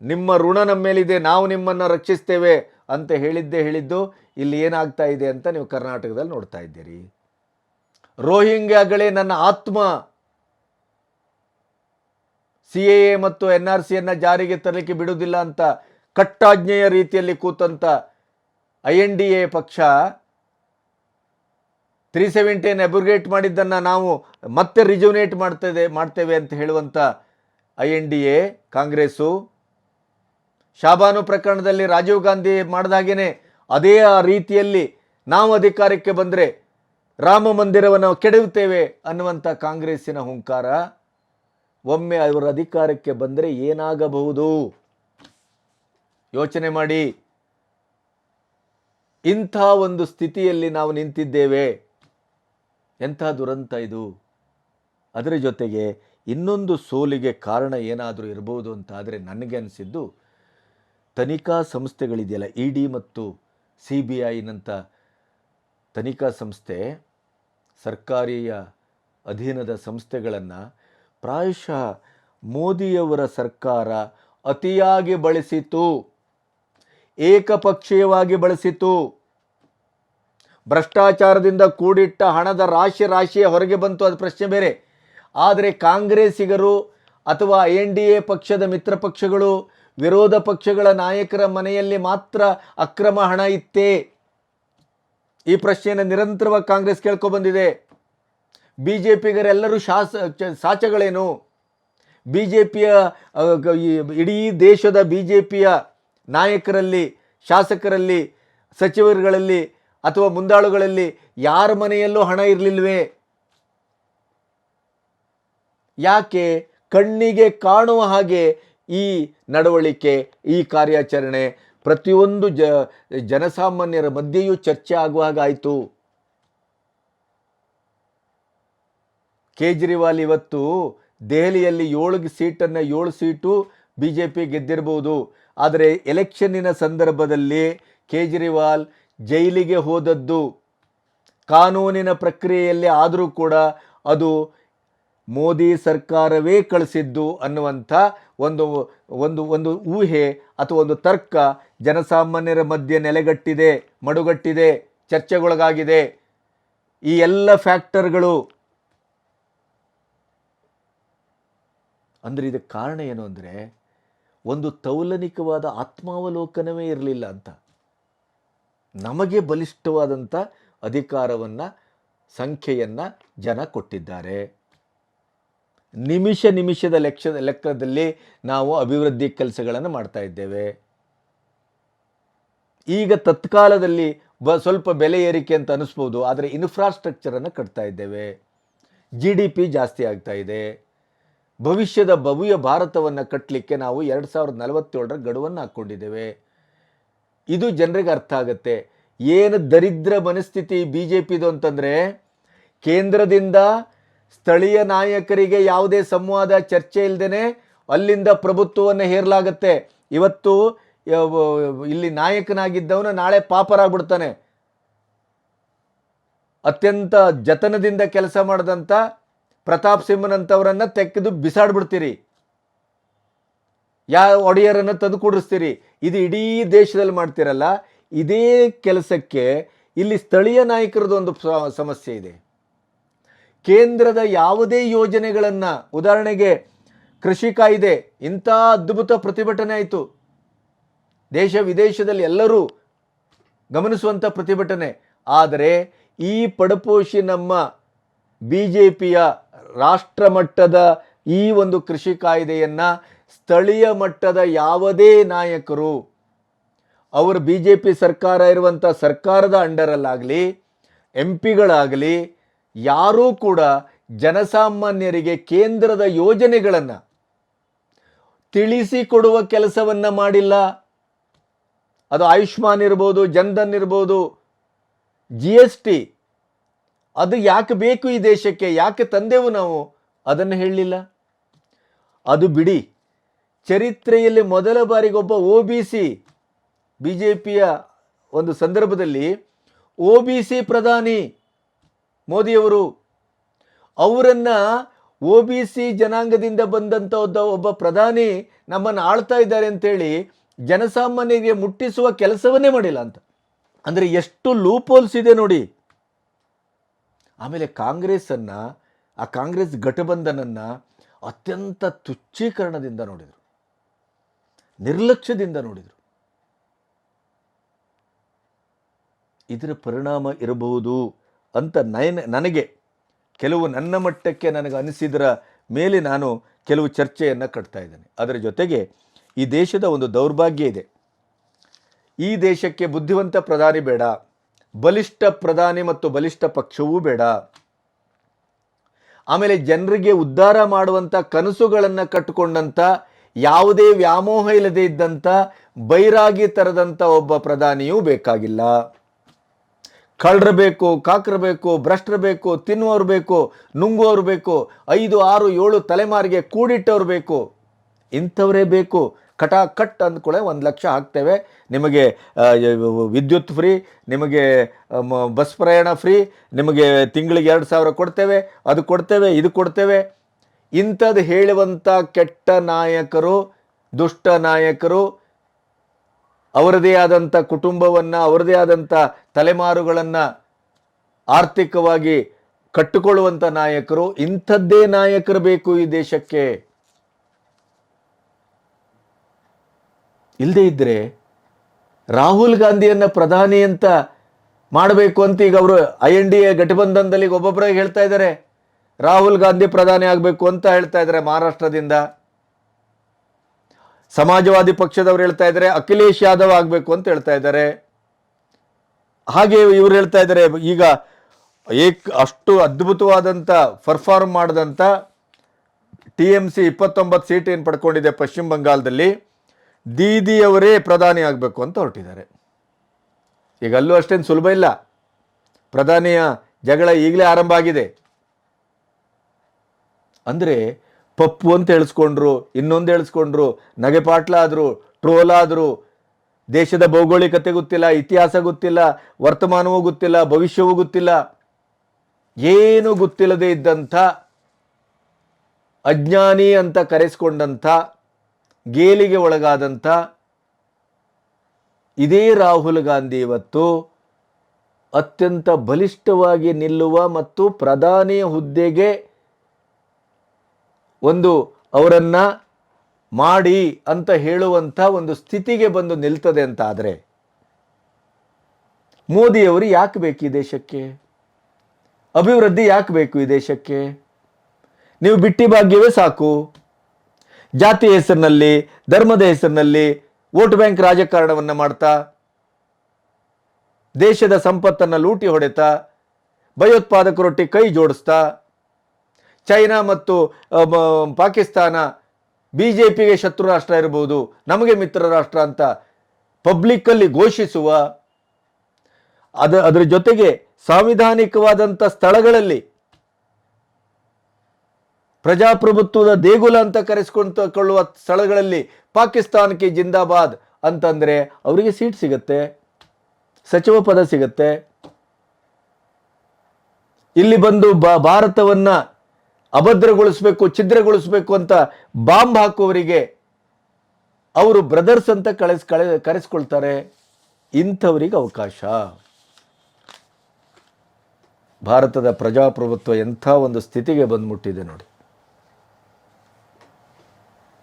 ನಿಮ್ಮ ಋಣ ನಮ್ಮ ಮೇಲಿದೆ, ನಾವು ನಿಮ್ಮನ್ನು ರಕ್ಷಿಸ್ತೇವೆ ಅಂತ ಹೇಳಿದ್ದು ಇಲ್ಲಿ ಏನಾಗ್ತಾ ಇದೆ ಅಂತ ನೀವು ಕರ್ನಾಟಕದಲ್ಲಿ ನೋಡ್ತಾ ಇದ್ದೀರಿ. ರೋಹಿಂಗ್ಯಾಗಳೇ ನನ್ನ ಆತ್ಮ, CAA ಮತ್ತು NRCಯನ್ನು ಜಾರಿಗೆ ತರಲಿಕ್ಕೆ ಬಿಡುವುದಿಲ್ಲ ಅಂತ ಕಟ್ಟಾಜ್ಞೆಯ ರೀತಿಯಲ್ಲಿ ಕೂತಂತ INDA ಪಕ್ಷ 370 ಅಬ್ರೋಗೇಟ್ ಮಾಡಿದ್ದನ್ನು ನಾವು ಮತ್ತೆ ರಿಜುನೇಟ್ ಮಾಡ್ತೇವೆ ಅಂತ ಹೇಳುವಂಥ INDA ಕಾಂಗ್ರೆಸ್ಸು, ಶಾಬಾನು ಪ್ರಕರಣದಲ್ಲಿ ರಾಜೀವ್ ಗಾಂಧಿ ಮಾಡಿದಾಗೇನೆ ಅದೇ ರೀತಿಯಲ್ಲಿ ನಾವು ಅಧಿಕಾರಕ್ಕೆ ಬಂದರೆ ರಾಮ ಮಂದಿರವನ್ನು ಕೆಡವುತ್ತೇವೆ ಅನ್ನುವಂಥ ಕಾಂಗ್ರೆಸ್ಸಿನ ಹುಂಕಾರ. ಒಮ್ಮೆ ಅವರ ಅಧಿಕಾರಕ್ಕೆ ಬಂದರೆ ಏನಾಗಬಹುದು ಯೋಚನೆ ಮಾಡಿ. ಇಂಥ ಒಂದು ಸ್ಥಿತಿಯಲ್ಲಿ ನಾವು ನಿಂತಿದ್ದೇವೆ. ಎಂಥ ದುರಂತ ಇದು. ಅದರ ಜೊತೆಗೆ ಇನ್ನೊಂದು ಸೋಲಿಗೆ ಕಾರಣ ಏನಾದರೂ ಇರಬಹುದು ಅಂತ ಆದರೆ ನನಗೆ ಅನಿಸಿದ್ದು, ತನಿಖಾ ಸಂಸ್ಥೆಗಳಿದೆಯಲ್ಲ, ED ಮತ್ತು CBIನಂಥ ತನಿಖಾ ಸಂಸ್ಥೆ, ಸರ್ಕಾರಿಯ ಅಧೀನದ ಸಂಸ್ಥೆಗಳನ್ನು ಪ್ರಾಯಶಃ ಮೋದಿಯವರ ಸರ್ಕಾರ ಅತಿಯಾಗಿ ಬಳಸಿತು, ಏಕಪಕ್ಷೀಯವಾಗಿ ಬಳಸಿತು. ಭ್ರಷ್ಟಾಚಾರದಿಂದ ಕೂಡಿಟ್ಟ ಹಣದ ರಾಶಿಯ ಹೊರಗೆ ಬಂತು, ಅದು ಪ್ರಶ್ನೆ ಬೇರೆ. ಆದರೆ ಕಾಂಗ್ರೆಸ್ಸಿಗರು ಅಥವಾ INDA ಪಕ್ಷದ ಮಿತ್ರ ಪಕ್ಷಗಳು, ವಿರೋಧ ಪಕ್ಷಗಳ ನಾಯಕರ ಮನೆಯಲ್ಲಿ ಮಾತ್ರ ಅಕ್ರಮ ಹಣ ಇತ್ತೇ? ಈ ಪ್ರಶ್ನೆಯನ್ನು ನಿರಂತರವಾಗಿ ಕಾಂಗ್ರೆಸ್ ಕೇಳ್ಕೊಬಂದಿದೆ. BJPಗರೆಲ್ಲರೂ ಸಾಚಗಳೇನು? BJPಯ ಇಡೀ ದೇಶದ BJPಯ ನಾಯಕರಲ್ಲಿ, ಶಾಸಕರಲ್ಲಿ, ಸಚಿವರುಗಳಲ್ಲಿ ಅಥವಾ ಮುಂದಾಳುಗಳಲ್ಲಿ ಯಾರ ಮನೆಯಲ್ಲೂ ಹಣ ಇರಲಿಲ್ವೇ? ಯಾಕೆ? ಕಣ್ಣಿಗೆ ಕಾಣುವ ಹಾಗೆ ಈ ನಡವಳಿಕೆ, ಈ ಕಾರ್ಯಾಚರಣೆ ಪ್ರತಿಯೊಂದು ಜನಸಾಮಾನ್ಯರ ಮಧ್ಯೆಯೂ ಚರ್ಚೆ ಆಗುವ ಹಾಗಾಯಿತು. ಕೇಜ್ರಿವಾಲ್ ಇವತ್ತು ದೆಹಲಿಯಲ್ಲಿ 7 ಸೀಟು BJP ಗೆದ್ದಿರಬಹುದು. ಆದರೆ ಎಲೆಕ್ಷನ್ನಿನ ಸಂದರ್ಭದಲ್ಲಿ ಕೇಜ್ರಿವಾಲ್ ಜೈಲಿಗೆ ಹೋದದ್ದು ಕಾನೂನಿನ ಪ್ರಕ್ರಿಯೆಯಲ್ಲಿ ಆದರೂ ಕೂಡ ಅದು ಮೋದಿ ಸರ್ಕಾರವೇ ಕಳಿಸಿದ್ದು ಅನ್ನುವಂಥ ಒಂದು ಒಂದು ಒಂದು ಊಹೆ ಅಥವಾ ಒಂದು ತರ್ಕ ಜನಸಾಮಾನ್ಯರ ಮಧ್ಯೆ ನೆಲೆಗಟ್ಟಿದೆ, ಮಡುಗಟ್ಟಿದೆ, ಚರ್ಚೆಗೊಳಗಾಗಿದೆ. ಈ ಎಲ್ಲ ಫ್ಯಾಕ್ಟರ್ಗಳು ಅಂದರೆ ಇದಕ್ಕೆ ಕಾರಣ ಏನು ಅಂದರೆ, ಒಂದು ತೌಲನಿಕವಾದ ಆತ್ಮಾವಲೋಕನವೇ ಇರಲಿಲ್ಲ ಅಂತ. ನಮಗೆ ಬಲಿಷ್ಠವಾದಂಥ ಅಧಿಕಾರವನ್ನು, ಸಂಖ್ಯೆಯನ್ನು ಜನ ಕೊಟ್ಟಿದ್ದಾರೆ. ನಿಮಿಷದ ಲೆಕ್ಕದಲ್ಲಿ ನಾವು ಅಭಿವೃದ್ಧಿ ಕೆಲಸಗಳನ್ನು ಮಾಡ್ತಾ ಇದ್ದೇವೆ. ಈಗ ತತ್ಕಾಲದಲ್ಲಿ ಸ್ವಲ್ಪ ಬೆಲೆ ಏರಿಕೆ ಅಂತ ಅನಿಸ್ಬೋದು, ಆದರೆ ಇನ್ಫ್ರಾಸ್ಟ್ರಕ್ಚರನ್ನು ಕಟ್ತಾ ಇದ್ದೇವೆ. GDP ಜಾಸ್ತಿ ಆಗ್ತಾ ಇದೆ. ಭವಿಷ್ಯದ ಭವ್ಯ ಭಾರತವನ್ನು ಕಟ್ಟಲಿಕ್ಕೆ ನಾವು 2047ರ ಗಡುವನ್ನು ಹಾಕ್ಕೊಂಡಿದ್ದೇವೆ. ಇದು ಜನರಿಗೆ ಅರ್ಥ ಆಗುತ್ತೆ. ಏನು ದರಿದ್ರ ಮನಸ್ಥಿತಿ BJPದು ಅಂತಂದರೆ, ಕೇಂದ್ರದಿಂದ ಸ್ಥಳೀಯ ನಾಯಕರಿಗೆ ಯಾವುದೇ ಸಂವಾದ, ಚರ್ಚೆ ಇಲ್ಲದೇ ಅಲ್ಲಿಂದ ಪ್ರಭುತ್ವವನ್ನು ಹೇರಲಾಗುತ್ತೆ. ಇವತ್ತು ಇಲ್ಲಿ ನಾಯಕನಾಗಿದ್ದವನು ನಾಳೆ ಪಾಪರಾಗ್ಬಿಡ್ತಾನೆ. ಅತ್ಯಂತ ಜತನದಿಂದ ಕೆಲಸ ಮಾಡಿದಂಥ ಪ್ರತಾಪ್ ಸಿಂಹನಂಥವರನ್ನು ತೆಗೆದು ಬಿಸಾಡ್ಬಿಡ್ತೀರಿ, ಒಡೆಯರನ್ನು ತಂದು ಕೂಡಿಸ್ತೀರಿ. ಇದು ಇಡೀ ದೇಶದಲ್ಲಿ ಮಾಡ್ತೀರಲ್ಲ. ಇದೇ ಕೆಲಸಕ್ಕೆ ಇಲ್ಲಿ ಸ್ಥಳೀಯ ನಾಯಕರದ್ದು ಒಂದು ಸಮಸ್ಯೆ ಇದೆ. ಕೇಂದ್ರದ ಯಾವುದೇ ಯೋಜನೆಗಳನ್ನು, ಉದಾಹರಣೆಗೆ ಕೃಷಿ ಕಾಯ್ದೆ, ಇಂಥ ಅದ್ಭುತ ಪ್ರತಿಭಟನೆ ಆಯಿತು, ದೇಶ ವಿದೇಶದಲ್ಲಿ ಎಲ್ಲರೂ ಗಮನಿಸುವಂಥ ಪ್ರತಿಭಟನೆ. ಆದರೆ ಈ ಪಡಪೋಷಿ ನಮ್ಮ BJPಯ ರಾಷ್ಟ್ರ ಮಟ್ಟದ ಈ ಒಂದು ಕೃಷಿ ಕಾಯ್ದೆಯನ್ನು ಸ್ಥಳೀಯ ಮಟ್ಟದ ಯಾವುದೇ ನಾಯಕರು, ಅವರು BJP ಸರ್ಕಾರ ಇರುವಂಥ ಸರ್ಕಾರದ ಅಂಡರಲ್ಲಾಗಲಿ MP ಗಳಾಗಲಿ ಯಾರೂ ಕೂಡ ಜನಸಾಮಾನ್ಯರಿಗೆ ಕೇಂದ್ರದ ಯೋಜನೆಗಳನ್ನು ತಿಳಿಸಿಕೊಡುವ ಕೆಲಸವನ್ನು ಮಾಡಿಲ್ಲ. ಅದು ಆಯುಷ್ಮಾನ್ ಇರ್ಬೋದು, ಜನ್ಧನ್ ಇರ್ಬೋದು, GST, ಅದು ಯಾಕೆ ಬೇಕು ಈ ದೇಶಕ್ಕೆ, ಯಾಕೆ ತಂದೆವು ನಾವು, ಅದನ್ನು ಹೇಳಲಿಲ್ಲ. ಅದು ಬಿಡಿ, ಚರಿತ್ರೆಯಲ್ಲಿ ಮೊದಲ ಬಾರಿಗೆ ಒಬ್ಬ OBC, BJPಯ ಒಂದು ಸಂದರ್ಭದಲ್ಲಿ OBC ಪ್ರಧಾನಿ ಮೋದಿಯವರು, ಅವರನ್ನು OBC ಜನಾಂಗದಿಂದ ಬಂದಂಥ ಒಬ್ಬ ಪ್ರಧಾನಿ ನಮ್ಮನ್ನು ಆಳ್ತಾ ಇದ್ದಾರೆ ಅಂತೇಳಿ ಜನಸಾಮಾನ್ಯರಿಗೆ ಮುಟ್ಟಿಸುವ ಕೆಲಸವನ್ನೇ ಮಾಡಿಲ್ಲ ಅಂತ. ಅಂದರೆ ಎಷ್ಟು ಲೂಪೋಲ್ಸ್ ಇದೆ ನೋಡಿ. ಆಮೇಲೆ ಕಾಂಗ್ರೆಸ್ಸನ್ನು, ಆ ಕಾಂಗ್ರೆಸ್ ಘಟಬಂಧನನ್ನು ಅತ್ಯಂತ ತುಚ್ಛೀಕರಣದಿಂದ ನೋಡಿದರು, ನಿರ್ಲಕ್ಷ್ಯದಿಂದ ನೋಡಿದರು. ಇದರ ಪರಿಣಾಮ ಇರಬಹುದು ಅಂತ ನನಗೆ ಕೆಲವು ನನ್ನ ಮಟ್ಟಕ್ಕೆ ನನಗೆ ಅನಿಸಿದರ ಮೇಲೆ ನಾನು ಕೆಲವು ಚರ್ಚೆಯನ್ನು ಕಟ್ತಾ ಇದ್ದೇನೆ. ಅದರ ಜೊತೆಗೆ ಈ ದೇಶದ ಒಂದು ದೌರ್ಭಾಗ್ಯ ಇದೆ. ಈ ದೇಶಕ್ಕೆ ಬುದ್ಧಿವಂತ ಪ್ರಧಾನಿ ಬೇಡ, ಬಲಿಷ್ಠ ಪ್ರಧಾನಿ ಮತ್ತು ಬಲಿಷ್ಠ ಪಕ್ಷವೂ ಬೇಡ. ಆಮೇಲೆ ಜನರಿಗೆ ಉದ್ಧಾರ ಮಾಡುವಂಥ ಕನಸುಗಳನ್ನು ಕಟ್ಟಿಕೊಂಡಂಥ, ಯಾವುದೇ ವ್ಯಾಮೋಹ ಇಲ್ಲದೆ ಇದ್ದಂಥ, ಬೈರಾಗಿ ತರದಂಥ ಒಬ್ಬ ಪ್ರಧಾನಿಯೂ ಬೇಕಾಗಿಲ್ಲ. ಕಳ್ಳರು ಬೇಕು, ಕಾಕರು ಬೇಕು, ಭ್ರಷ್ಟರು ಬೇಕು, ತಿನ್ನುವವರು ಬೇಕು, ನುಂಗುವವರು ಬೇಕು, 5, 6, 7 ತಲೆಮಾರಿಗೆ ಕೂಡಿಟ್ಟವ್ರು ಬೇಕು. ಇಂಥವರೇ ಬೇಕು. ಕಟ್ ಅಂದ್ಕೊಳ್ಳೆ 1 ಲಕ್ಷ ಹಾಕ್ತೇವೆ, ನಿಮಗೆ ವಿದ್ಯುತ್ ಫ್ರೀ, ನಿಮಗೆ ಬಸ್ ಪ್ರಯಾಣ ಫ್ರೀ, ನಿಮಗೆ ತಿಂಗಳಿಗೆ 2,000 ಕೊಡ್ತೇವೆ, ಅದು ಕೊಡ್ತೇವೆ, ಇದು ಕೊಡ್ತೇವೆ. ಇಂಥದ್ದು ಹೇಳುವಂಥ ಕೆಟ್ಟ ನಾಯಕರು, ದುಷ್ಟ ನಾಯಕರು, ಅವರದೇ ಆದಂಥ ಕುಟುಂಬವನ್ನು, ಅವರದೇ ಆದಂಥ ತಲೆಮಾರುಗಳನ್ನು ಆರ್ಥಿಕವಾಗಿ ಕಟ್ಟಿಕೊಳ್ಳುವಂಥ ನಾಯಕರು, ಇಂಥದ್ದೇ ನಾಯಕರು ಬೇಕು ಈ ದೇಶಕ್ಕೆ. ಇಲ್ಲದೇ ಇದ್ದರೆ ರಾಹುಲ್ ಗಾಂಧಿಯನ್ನು ಪ್ರಧಾನಿ ಅಂತ ಮಾಡಬೇಕು ಅಂತ ಈಗ ಅವರು INDA ಘಟಬಂಧನದಲ್ಲಿ ಒಬ್ಬೊಬ್ಬರಾಗಿ ಹೇಳ್ತಾ ಇದ್ದಾರೆ. ರಾಹುಲ್ ಗಾಂಧಿ ಪ್ರಧಾನಿ ಆಗಬೇಕು ಅಂತ ಹೇಳ್ತಾ ಇದ್ದಾರೆ ಮಹಾರಾಷ್ಟ್ರದಿಂದ. ಸಮಾಜವಾದಿ ಪಕ್ಷದವರು ಹೇಳ್ತಾ ಇದ್ದಾರೆ ಅಖಿಲೇಶ್ ಯಾದವ್ ಆಗಬೇಕು ಅಂತ ಹೇಳ್ತಾ ಇದ್ದಾರೆ. ಹಾಗೆ ಇವರು ಹೇಳ್ತಾ ಇದ್ದಾರೆ ಈಗ ಅಷ್ಟು ಅದ್ಭುತವಾದಂಥ ಪರ್ಫಾರ್ಮ್ ಮಾಡಿದಂಥ TMC 29 ಸೀಟ್ ಏನು ಪಡ್ಕೊಂಡಿದೆ ಪಶ್ಚಿಮ ಬಂಗಾಳದಲ್ಲಿ, ದೀದಿಯವರೇ ಪ್ರಧಾನಿ ಆಗಬೇಕು ಅಂತ ಹೊರಟಿದ್ದಾರೆ. ಈಗ ಅಲ್ಲೂ ಅಷ್ಟೇನು ಸುಲಭ ಇಲ್ಲ, ಪ್ರಧಾನಿಯ ಜಗಳ ಈಗಲೇ ಆರಂಭ ಆಗಿದೆ. ಅಂದರೆ ಪಪ್ಪು ಅಂತ ಹೇಳಿಸ್ಕೊಂಡ್ರು, ಇನ್ನೊಂದು ಹೇಳಿಸ್ಕೊಂಡ್ರು, ನಗೆಪಾಟ್ಲ ಆದರು, ಟ್ರೋಲ್ ಆದರು. ದೇಶದ ಭೌಗೋಳಿಕತೆ ಗೊತ್ತಿಲ್ಲ, ಇತಿಹಾಸ ಗೊತ್ತಿಲ್ಲ, ವರ್ತಮಾನವೂ ಗೊತ್ತಿಲ್ಲ, ಭವಿಷ್ಯವೂ ಗೊತ್ತಿಲ್ಲ, ಏನು ಗೊತ್ತಿಲ್ಲದೆ ಇದ್ದಂಥ ಅಜ್ಞಾನಿ ಅಂತ ಕರೆಸ್ಕೊಂಡಂಥ, ಗೇಲಿಗೆ ಒಳಗಾದಂಥ ಇದೇ ರಾಹುಲ್ ಗಾಂಧಿ ಇವತ್ತು ಅತ್ಯಂತ ಬಲಿಷ್ಠವಾಗಿ ನಿಲ್ಲುವ ಮತ್ತು ಪ್ರಧಾನಿ ಹುದ್ದೆಗೆ ಒಂದು ಅವರನ್ನು ಮಾಡಿ ಅಂತ ಹೇಳುವಂಥ ಒಂದು ಸ್ಥಿತಿಗೆ ಬಂದು ನಿಲ್ತದೆ ಅಂತ ಆದರೆ ಮೋದಿಯವರು ಯಾಕೆ ಬೇಕು ಈ ದೇಶಕ್ಕೆ? ಅಭಿವೃದ್ಧಿ ಯಾಕೆ ಬೇಕು ಈ ದೇಶಕ್ಕೆ? ನೀವು ಬಿಟ್ಟಿ ಭಾಗ್ಯವೇ ಸಾಕು. ಜಾತಿ ಹೆಸರಿನಲ್ಲಿ, ಧರ್ಮದ ಹೆಸರಿನಲ್ಲಿ ವೋಟ್ ಬ್ಯಾಂಕ್ ರಾಜಕಾರಣವನ್ನು ಮಾಡ್ತಾ, ದೇಶದ ಸಂಪತ್ತನ್ನು ಲೂಟಿ ಹೊಡೆತಾ, ಭಯೋತ್ಪಾದಕರೊಟ್ಟಿಗೆ ಕೈ ಜೋಡಿಸ್ತಾ, ಚೈನಾ ಮತ್ತು ಪಾಕಿಸ್ತಾನ BJPಗೆ ಶತ್ರು ರಾಷ್ಟ್ರ ಇರಬಹುದು, ನಮಗೆ ಮಿತ್ರ ರಾಷ್ಟ್ರ ಅಂತ ಪಬ್ಲಿಕ್ಕಲ್ಲಿ ಘೋಷಿಸುವ, ಅದರ ಜೊತೆಗೆ ಸಾಂವಿಧಾನಿಕವಾದಂಥ ಸ್ಥಳಗಳಲ್ಲಿ ಪ್ರಜಾಪ್ರಭುತ್ವದ ದೇಗುಲ ಅಂತ ಕರೆಸಿಕೊಳ್ಳುವ ಸ್ಥಳಗಳಲ್ಲಿ ಪಾಕಿಸ್ತಾನಕ್ಕೆ ಜಿಂದಾಬಾದ್ ಅಂತಂದರೆ ಅವರಿಗೆ ಸೀಟ್ ಸಿಗುತ್ತೆ, ಸಚಿವ ಪದ ಸಿಗುತ್ತೆ. ಇಲ್ಲಿ ಬಂದು ಭಾರತವನ್ನು ಅಭದ್ರಗೊಳಿಸಬೇಕು, ಛಿದ್ರಗೊಳಿಸಬೇಕು ಅಂತ ಬಾಂಬ್ ಹಾಕುವವರಿಗೆ ಅವರು ಬ್ರದರ್ಸ್ ಅಂತ ಕರೆಸ್ಕೊಳ್ತಾರೆ. ಇಂಥವರಿಗೆ ಅವಕಾಶ. ಭಾರತದ ಪ್ರಜಾಪ್ರಭುತ್ವ ಎಂಥ ಒಂದು ಸ್ಥಿತಿಗೆ ಬಂದ್ಬಿಟ್ಟಿದೆ ನೋಡಿ.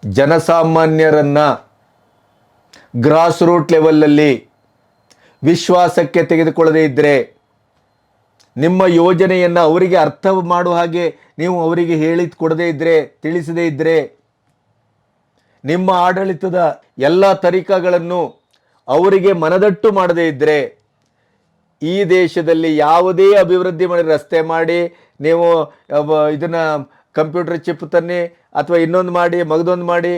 ಜನಸಾಮಾನ್ಯರನ್ನ ಗ್ರಾಸ್ ರೂಟ್ ಲೆವೆಲಲ್ಲಿ ವಿಶ್ವಾಸಕ್ಕೆ ತೆಗೆದುಕೊಳ್ಳದೇ ಇದ್ದರೆ, ನಿಮ್ಮ ಯೋಜನೆಯನ್ನು ಅವರಿಗೆ ಅರ್ಥ ಮಾಡುವ ಹಾಗೆ ನೀವು ಅವರಿಗೆ ಕೊಡದೇ ಇದ್ದರೆ, ತಿಳಿಸದೇ ಇದ್ದರೆ, ನಿಮ್ಮ ಆಡಳಿತದ ಎಲ್ಲ ತರೀಕಾಗಳನ್ನು ಅವರಿಗೆ ಮನದಟ್ಟು ಮಾಡದೇ ಇದ್ದರೆ, ಈ ದೇಶದಲ್ಲಿ ಯಾವುದೇ ಅಭಿವೃದ್ಧಿ ಮಾಡಿ, ರಸ್ತೆ ಮಾಡಿ, ನೀವು ಇದನ್ನು ಕಂಪ್ಯೂಟರ್ ಚಿಪ್ ತನ್ನಿ ಅಥವಾ ಇನ್ನೊಂದು ಮಾಡಿ, ಮಗದೊಂದು ಮಾಡಿ,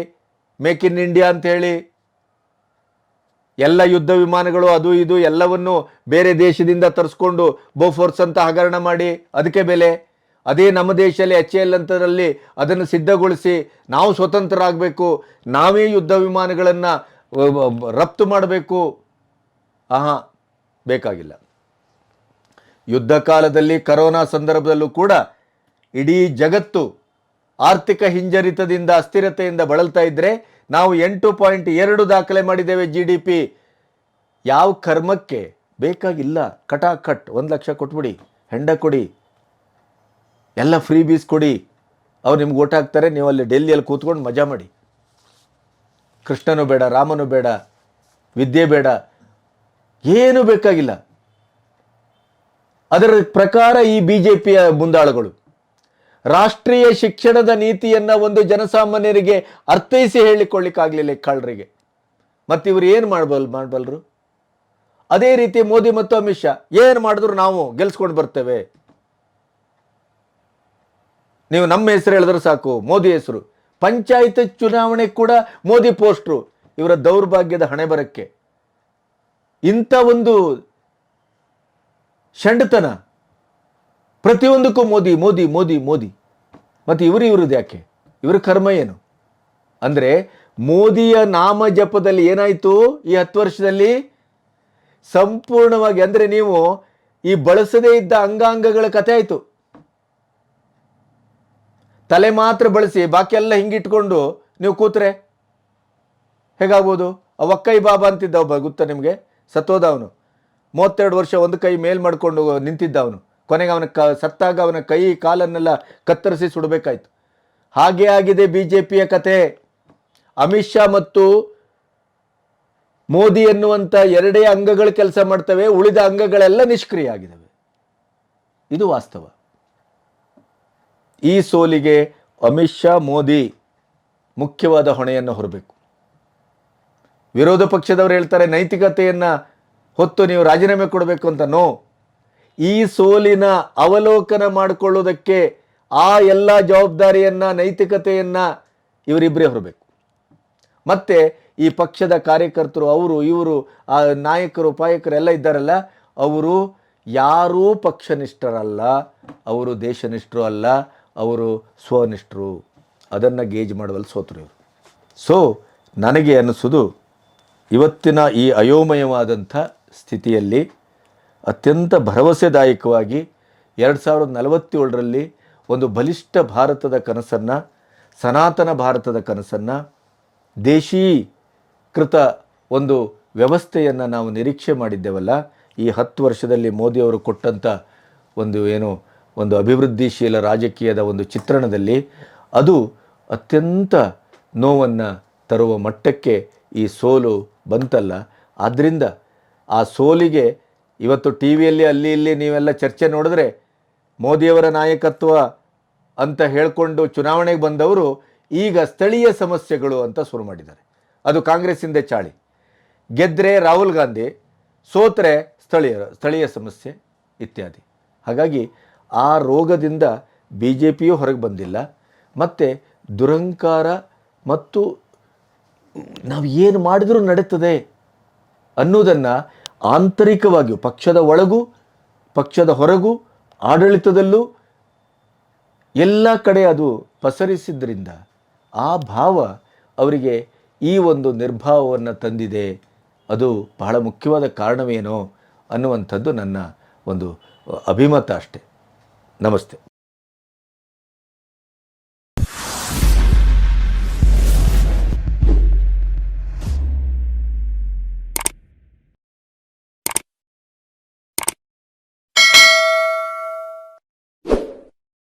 ಮೇಕ್ ಇನ್ ಇಂಡಿಯಾ ಅಂತ ಹೇಳಿ ಎಲ್ಲ ಯುದ್ಧ ವಿಮಾನಗಳು ಅದು ಇದು ಎಲ್ಲವನ್ನು ಬೇರೆ ದೇಶದಿಂದ ತರಿಸ್ಕೊಂಡು ಬೋಫೋರ್ಸ್ ಅಂತ ಹಗರಣ ಮಾಡಿ ಅದಕ್ಕೆ ಬೆಲೆ, ಅದೇ ನಮ್ಮ ದೇಶದಲ್ಲಿ HAL ಅಂತರಲ್ಲಿ ಅದನ್ನು ಸಿದ್ಧಗೊಳಿಸಿ ನಾವು ಸ್ವತಂತ್ರರಾಗಬೇಕು, ನಾವೇ ಯುದ್ಧ ವಿಮಾನಗಳನ್ನು ರಫ್ತು ಮಾಡಬೇಕು. ಬೇಕಾಗಿಲ್ಲ. ಯುದ್ಧ ಕಾಲದಲ್ಲಿ ಕರೋನಾ ಸಂದರ್ಭದಲ್ಲೂ ಕೂಡ ಇಡೀ ಜಗತ್ತು ಆರ್ಥಿಕ ಹಿಂಜರಿತದಿಂದ ಅಸ್ಥಿರತೆಯಿಂದ ಬಳಲ್ತಾ ಇದ್ದರೆ ನಾವು 8.2 ದಾಖಲೆ ಮಾಡಿದ್ದೇವೆ GDP. ಯಾವ ಕರ್ಮಕ್ಕೆ ಬೇಕಾಗಿಲ್ಲ. ಕಟಾಕಟ್ 1 ಲಕ್ಷ ಕೊಟ್ಬಿಡಿ, ಹೆಂಡ ಕೊಡಿ, ಎಲ್ಲ ಫ್ರೀ ಬೀಸ್ ಕೊಡಿ, ಅವ್ರು ನಿಮ್ಗೆ ಓಟ್ ಹಾಕ್ತಾರೆ, ನೀವು ಅಲ್ಲಿ ಡೆಲ್ಲಿಯಲ್ಲಿ ಕೂತ್ಕೊಂಡು ಮಜಾ ಮಾಡಿ. ಕೃಷ್ಣನೂ ಬೇಡ, ರಾಮನೂ ಬೇಡ, ವಿದ್ಯೆ ಬೇಡ, ಏನೂ ಬೇಕಾಗಿಲ್ಲ. ಅದರ ಪ್ರಕಾರ ಈ BJPಯ ಮುಂದಾಳುಗಳು ರಾಷ್ಟ್ರೀಯ ಶಿಕ್ಷಣದ ನೀತಿಯನ್ನು ಒಂದು ಜನಸಾಮಾನ್ಯರಿಗೆ ಅರ್ಥೈಸಿ ಹೇಳಿಕೊಳ್ಳಿಕ್ಕಾಗಲಿಲ್ಲ ಕಳ್ಳರಿಗೆ. ಮತ್ತು ಇವರು ಏನು ಮಾಡಬಲ್ಲರು? ಅದೇ ರೀತಿ ಮೋದಿ ಮತ್ತು ಅಮಿತ್ ಶಾ ಏನು ಮಾಡಿದ್ರು ನಾವು ಗೆಲ್ಸ್ಕೊಂಡು ಬರ್ತೇವೆ, ನೀವು ನಮ್ಮ ಹೆಸರು ಹೇಳಿದ್ರೆ ಸಾಕು, ಮೋದಿ ಹೆಸರು. ಪಂಚಾಯತ್ ಚುನಾವಣೆ ಕೂಡ ಮೋದಿ ಪೋಸ್ಟ್ರು. ಇವರ ದೌರ್ಭಾಗ್ಯದ ಹಣೆ ಬರಕ್ಕೆ ಇಂಥ ಒಂದು ಷಂಡತನ. ಪ್ರತಿಯೊಂದಕ್ಕೂ ಮೋದಿ ಮೋದಿ ಮೋದಿ ಮೋದಿ. ಮತ್ತು ಇವ್ರದ್ದು ಯಾಕೆ? ಇವರ ಕರ್ಮ ಏನು? ಅಂದರೆ ಮೋದಿಯ ನಾಮ ಜಪದಲ್ಲಿ ಏನಾಯಿತು ಈ 10 ವರ್ಷದಲ್ಲಿ? ಸಂಪೂರ್ಣವಾಗಿ ಅಂದರೆ ನೀವು ಈ ಬಳಸದೇ ಇದ್ದ ಅಂಗಾಂಗಗಳ ಕಥೆ ಆಯಿತು. ತಲೆ ಮಾತ್ರ ಬಳಸಿ ಬಾಕಿ ಎಲ್ಲ ಹಿಂಗಿಟ್ಕೊಂಡು ನೀವು ಕೂತ್ರೆ ಹೇಗಾಗ್ಬೋದು? ಒಕ್ಕೈ ಬಾಬಾ ಅಂತಿದ್ದ ಒಬ್ಬ, ಗೊತ್ತಾ ನಿಮಗೆ? ಸತ್ತೋದ ಅವನು. 32 ವರ್ಷ ಒಂದು ಕೈ ಮೇಲ್ ಮಾಡಿಕೊಂಡು ನಿಂತಿದ್ದ ಅವನು. ಕೊನೆಗೆ ಅವನ ಸತ್ತಾಗ ಅವನ ಕೈ ಕಾಲನ್ನೆಲ್ಲ ಕತ್ತರಿಸಿ ಸುಡಬೇಕಾಯ್ತು. ಹಾಗೆ ಆಗಿದೆ BJPಯ ಕತೆ. ಅಮಿತ್ ಶಾ ಮತ್ತು ಮೋದಿ ಎನ್ನುವಂಥ 2 ಅಂಗಗಳು ಕೆಲಸ ಮಾಡ್ತವೆ, ಉಳಿದ ಅಂಗಗಳೆಲ್ಲ ನಿಷ್ಕ್ರಿಯ ಆಗಿದ್ದಾವೆ. ಇದು ವಾಸ್ತವ. ಈ ಸೋಲಿಗೆ ಅಮಿತ್ ಶಾ, ಮೋದಿ ಮುಖ್ಯವಾದ ಹೊಣೆಯನ್ನು ಹೊರಬೇಕು. ವಿರೋಧ ಪಕ್ಷದವರು ಹೇಳ್ತಾರೆ ನೈತಿಕತೆಯನ್ನು ಹೊತ್ತು ನೀವು ರಾಜೀನಾಮೆ ಕೊಡಬೇಕು ಅಂತ. ನೋ, ಈ ಸೋಲಿನ ಅವಲೋಕನ ಮಾಡಿಕೊಳ್ಳೋದಕ್ಕೆ ಆ ಎಲ್ಲ ಜವಾಬ್ದಾರಿಯನ್ನು, ನೈತಿಕತೆಯನ್ನು ಇವರಿಬ್ಬರೇ ಹೊರಬೇಕು. ಮತ್ತು ಈ ಪಕ್ಷದ ಕಾರ್ಯಕರ್ತರು, ಅವರು ಇವರು ಆ ನಾಯಕರು ಪಾಯಕರು ಎಲ್ಲ ಇದ್ದಾರಲ್ಲ, ಅವರು ಯಾರೂ ಪಕ್ಷನಿಷ್ಠರಲ್ಲ, ಅವರು ದೇಶನಿಷ್ಠರು ಅಲ್ಲ, ಅವರು ಸ್ವನಿಷ್ಠರು. ಅದನ್ನು ಗೇಜ್ ಮಾಡುವಲ್ಲಿ ಸೋತರು ಇವರು. ಸೊ ನನಗೆ ಅನ್ನಿಸೋದು ಇವತ್ತಿನ ಈ ಅಯೋಮಯವಾದಂಥ ಸ್ಥಿತಿಯಲ್ಲಿ ಅತ್ಯಂತ ಭರವಸೆದಾಯಕವಾಗಿ 2047ರಲ್ಲಿ ಒಂದು ಬಲಿಷ್ಠ ಭಾರತದ ಕನಸನ್ನು, ಸನಾತನ ಭಾರತದ ಕನಸನ್ನು, ದೇಶೀಕೃತ ಒಂದು ವ್ಯವಸ್ಥೆಯನ್ನು ನಾವು ನಿರೀಕ್ಷೆ ಮಾಡಿದ್ದೇವಲ್ಲ, ಈ 10 ವರ್ಷದಲ್ಲಿ ಮೋದಿಯವರು ಕೊಟ್ಟಂಥ ಒಂದು ಅಭಿವೃದ್ಧಿಶೀಲ ರಾಜಕೀಯದ ಒಂದು ಚಿತ್ರಣದಲ್ಲಿ ಅದು ಅತ್ಯಂತ ನೋವನ್ನು ತರುವ ಮಟ್ಟಕ್ಕೆ ಈ ಸೋಲು ಬಂತಲ್ಲ. ಆದ್ದರಿಂದ ಆ ಸೋಲಿಗೆ ಇವತ್ತು TVಯಲ್ಲಿ ಅಲ್ಲಿ ಇಲ್ಲಿ ನೀವೆಲ್ಲ ಚರ್ಚೆ ನೋಡಿದ್ರೆ ಮೋದಿಯವರ ನಾಯಕತ್ವ ಅಂತ ಹೇಳಿಕೊಂಡು ಚುನಾವಣೆಗೆ ಬಂದವರು ಈಗ ಸ್ಥಳೀಯ ಸಮಸ್ಯೆಗಳು ಅಂತ ಶುರು ಮಾಡಿದ್ದಾರೆ. ಅದು ಕಾಂಗ್ರೆಸ್ಸಿಂದ ಚಾಳಿ. ಗೆದ್ದರೆ ರಾಹುಲ್ ಗಾಂಧಿ, ಸೋತ್ರೆ ಸ್ಥಳೀಯ ಸಮಸ್ಯೆ ಇತ್ಯಾದಿ. ಹಾಗಾಗಿ ಆ ರೋಗದಿಂದ BJPಯೂ ಹೊರಗೆ ಬಂದಿಲ್ಲ. ಮತ್ತು ದುರಂಕಾರ ಮತ್ತು ನಾವು ಏನು ಮಾಡಿದರೂ ನಡೀತದೆ ಅನ್ನೋದನ್ನು ಆಂತರಿಕವಾಗಿಯೂ ಪಕ್ಷದ ಒಳಗೂ ಪಕ್ಷದ ಹೊರಗೂ ಆಡಳಿತದಲ್ಲೂ ಎಲ್ಲ ಕಡೆ ಅದು ಪಸರಿಸಿದ್ರಿಂದ ಆ ಭಾವ ಅವರಿಗೆ ಈ ಒಂದು ನಿರ್ಭಾವವನ್ನು ತಂದಿದೆ. ಅದು ಬಹಳ ಮುಖ್ಯವಾದ ಕಾರಣವೇನೋ ಅನ್ನುವಂಥದ್ದು ನನ್ನ ಒಂದು ಅಭಿಮತ ಅಷ್ಟೆ. ನಮಸ್ತೆ.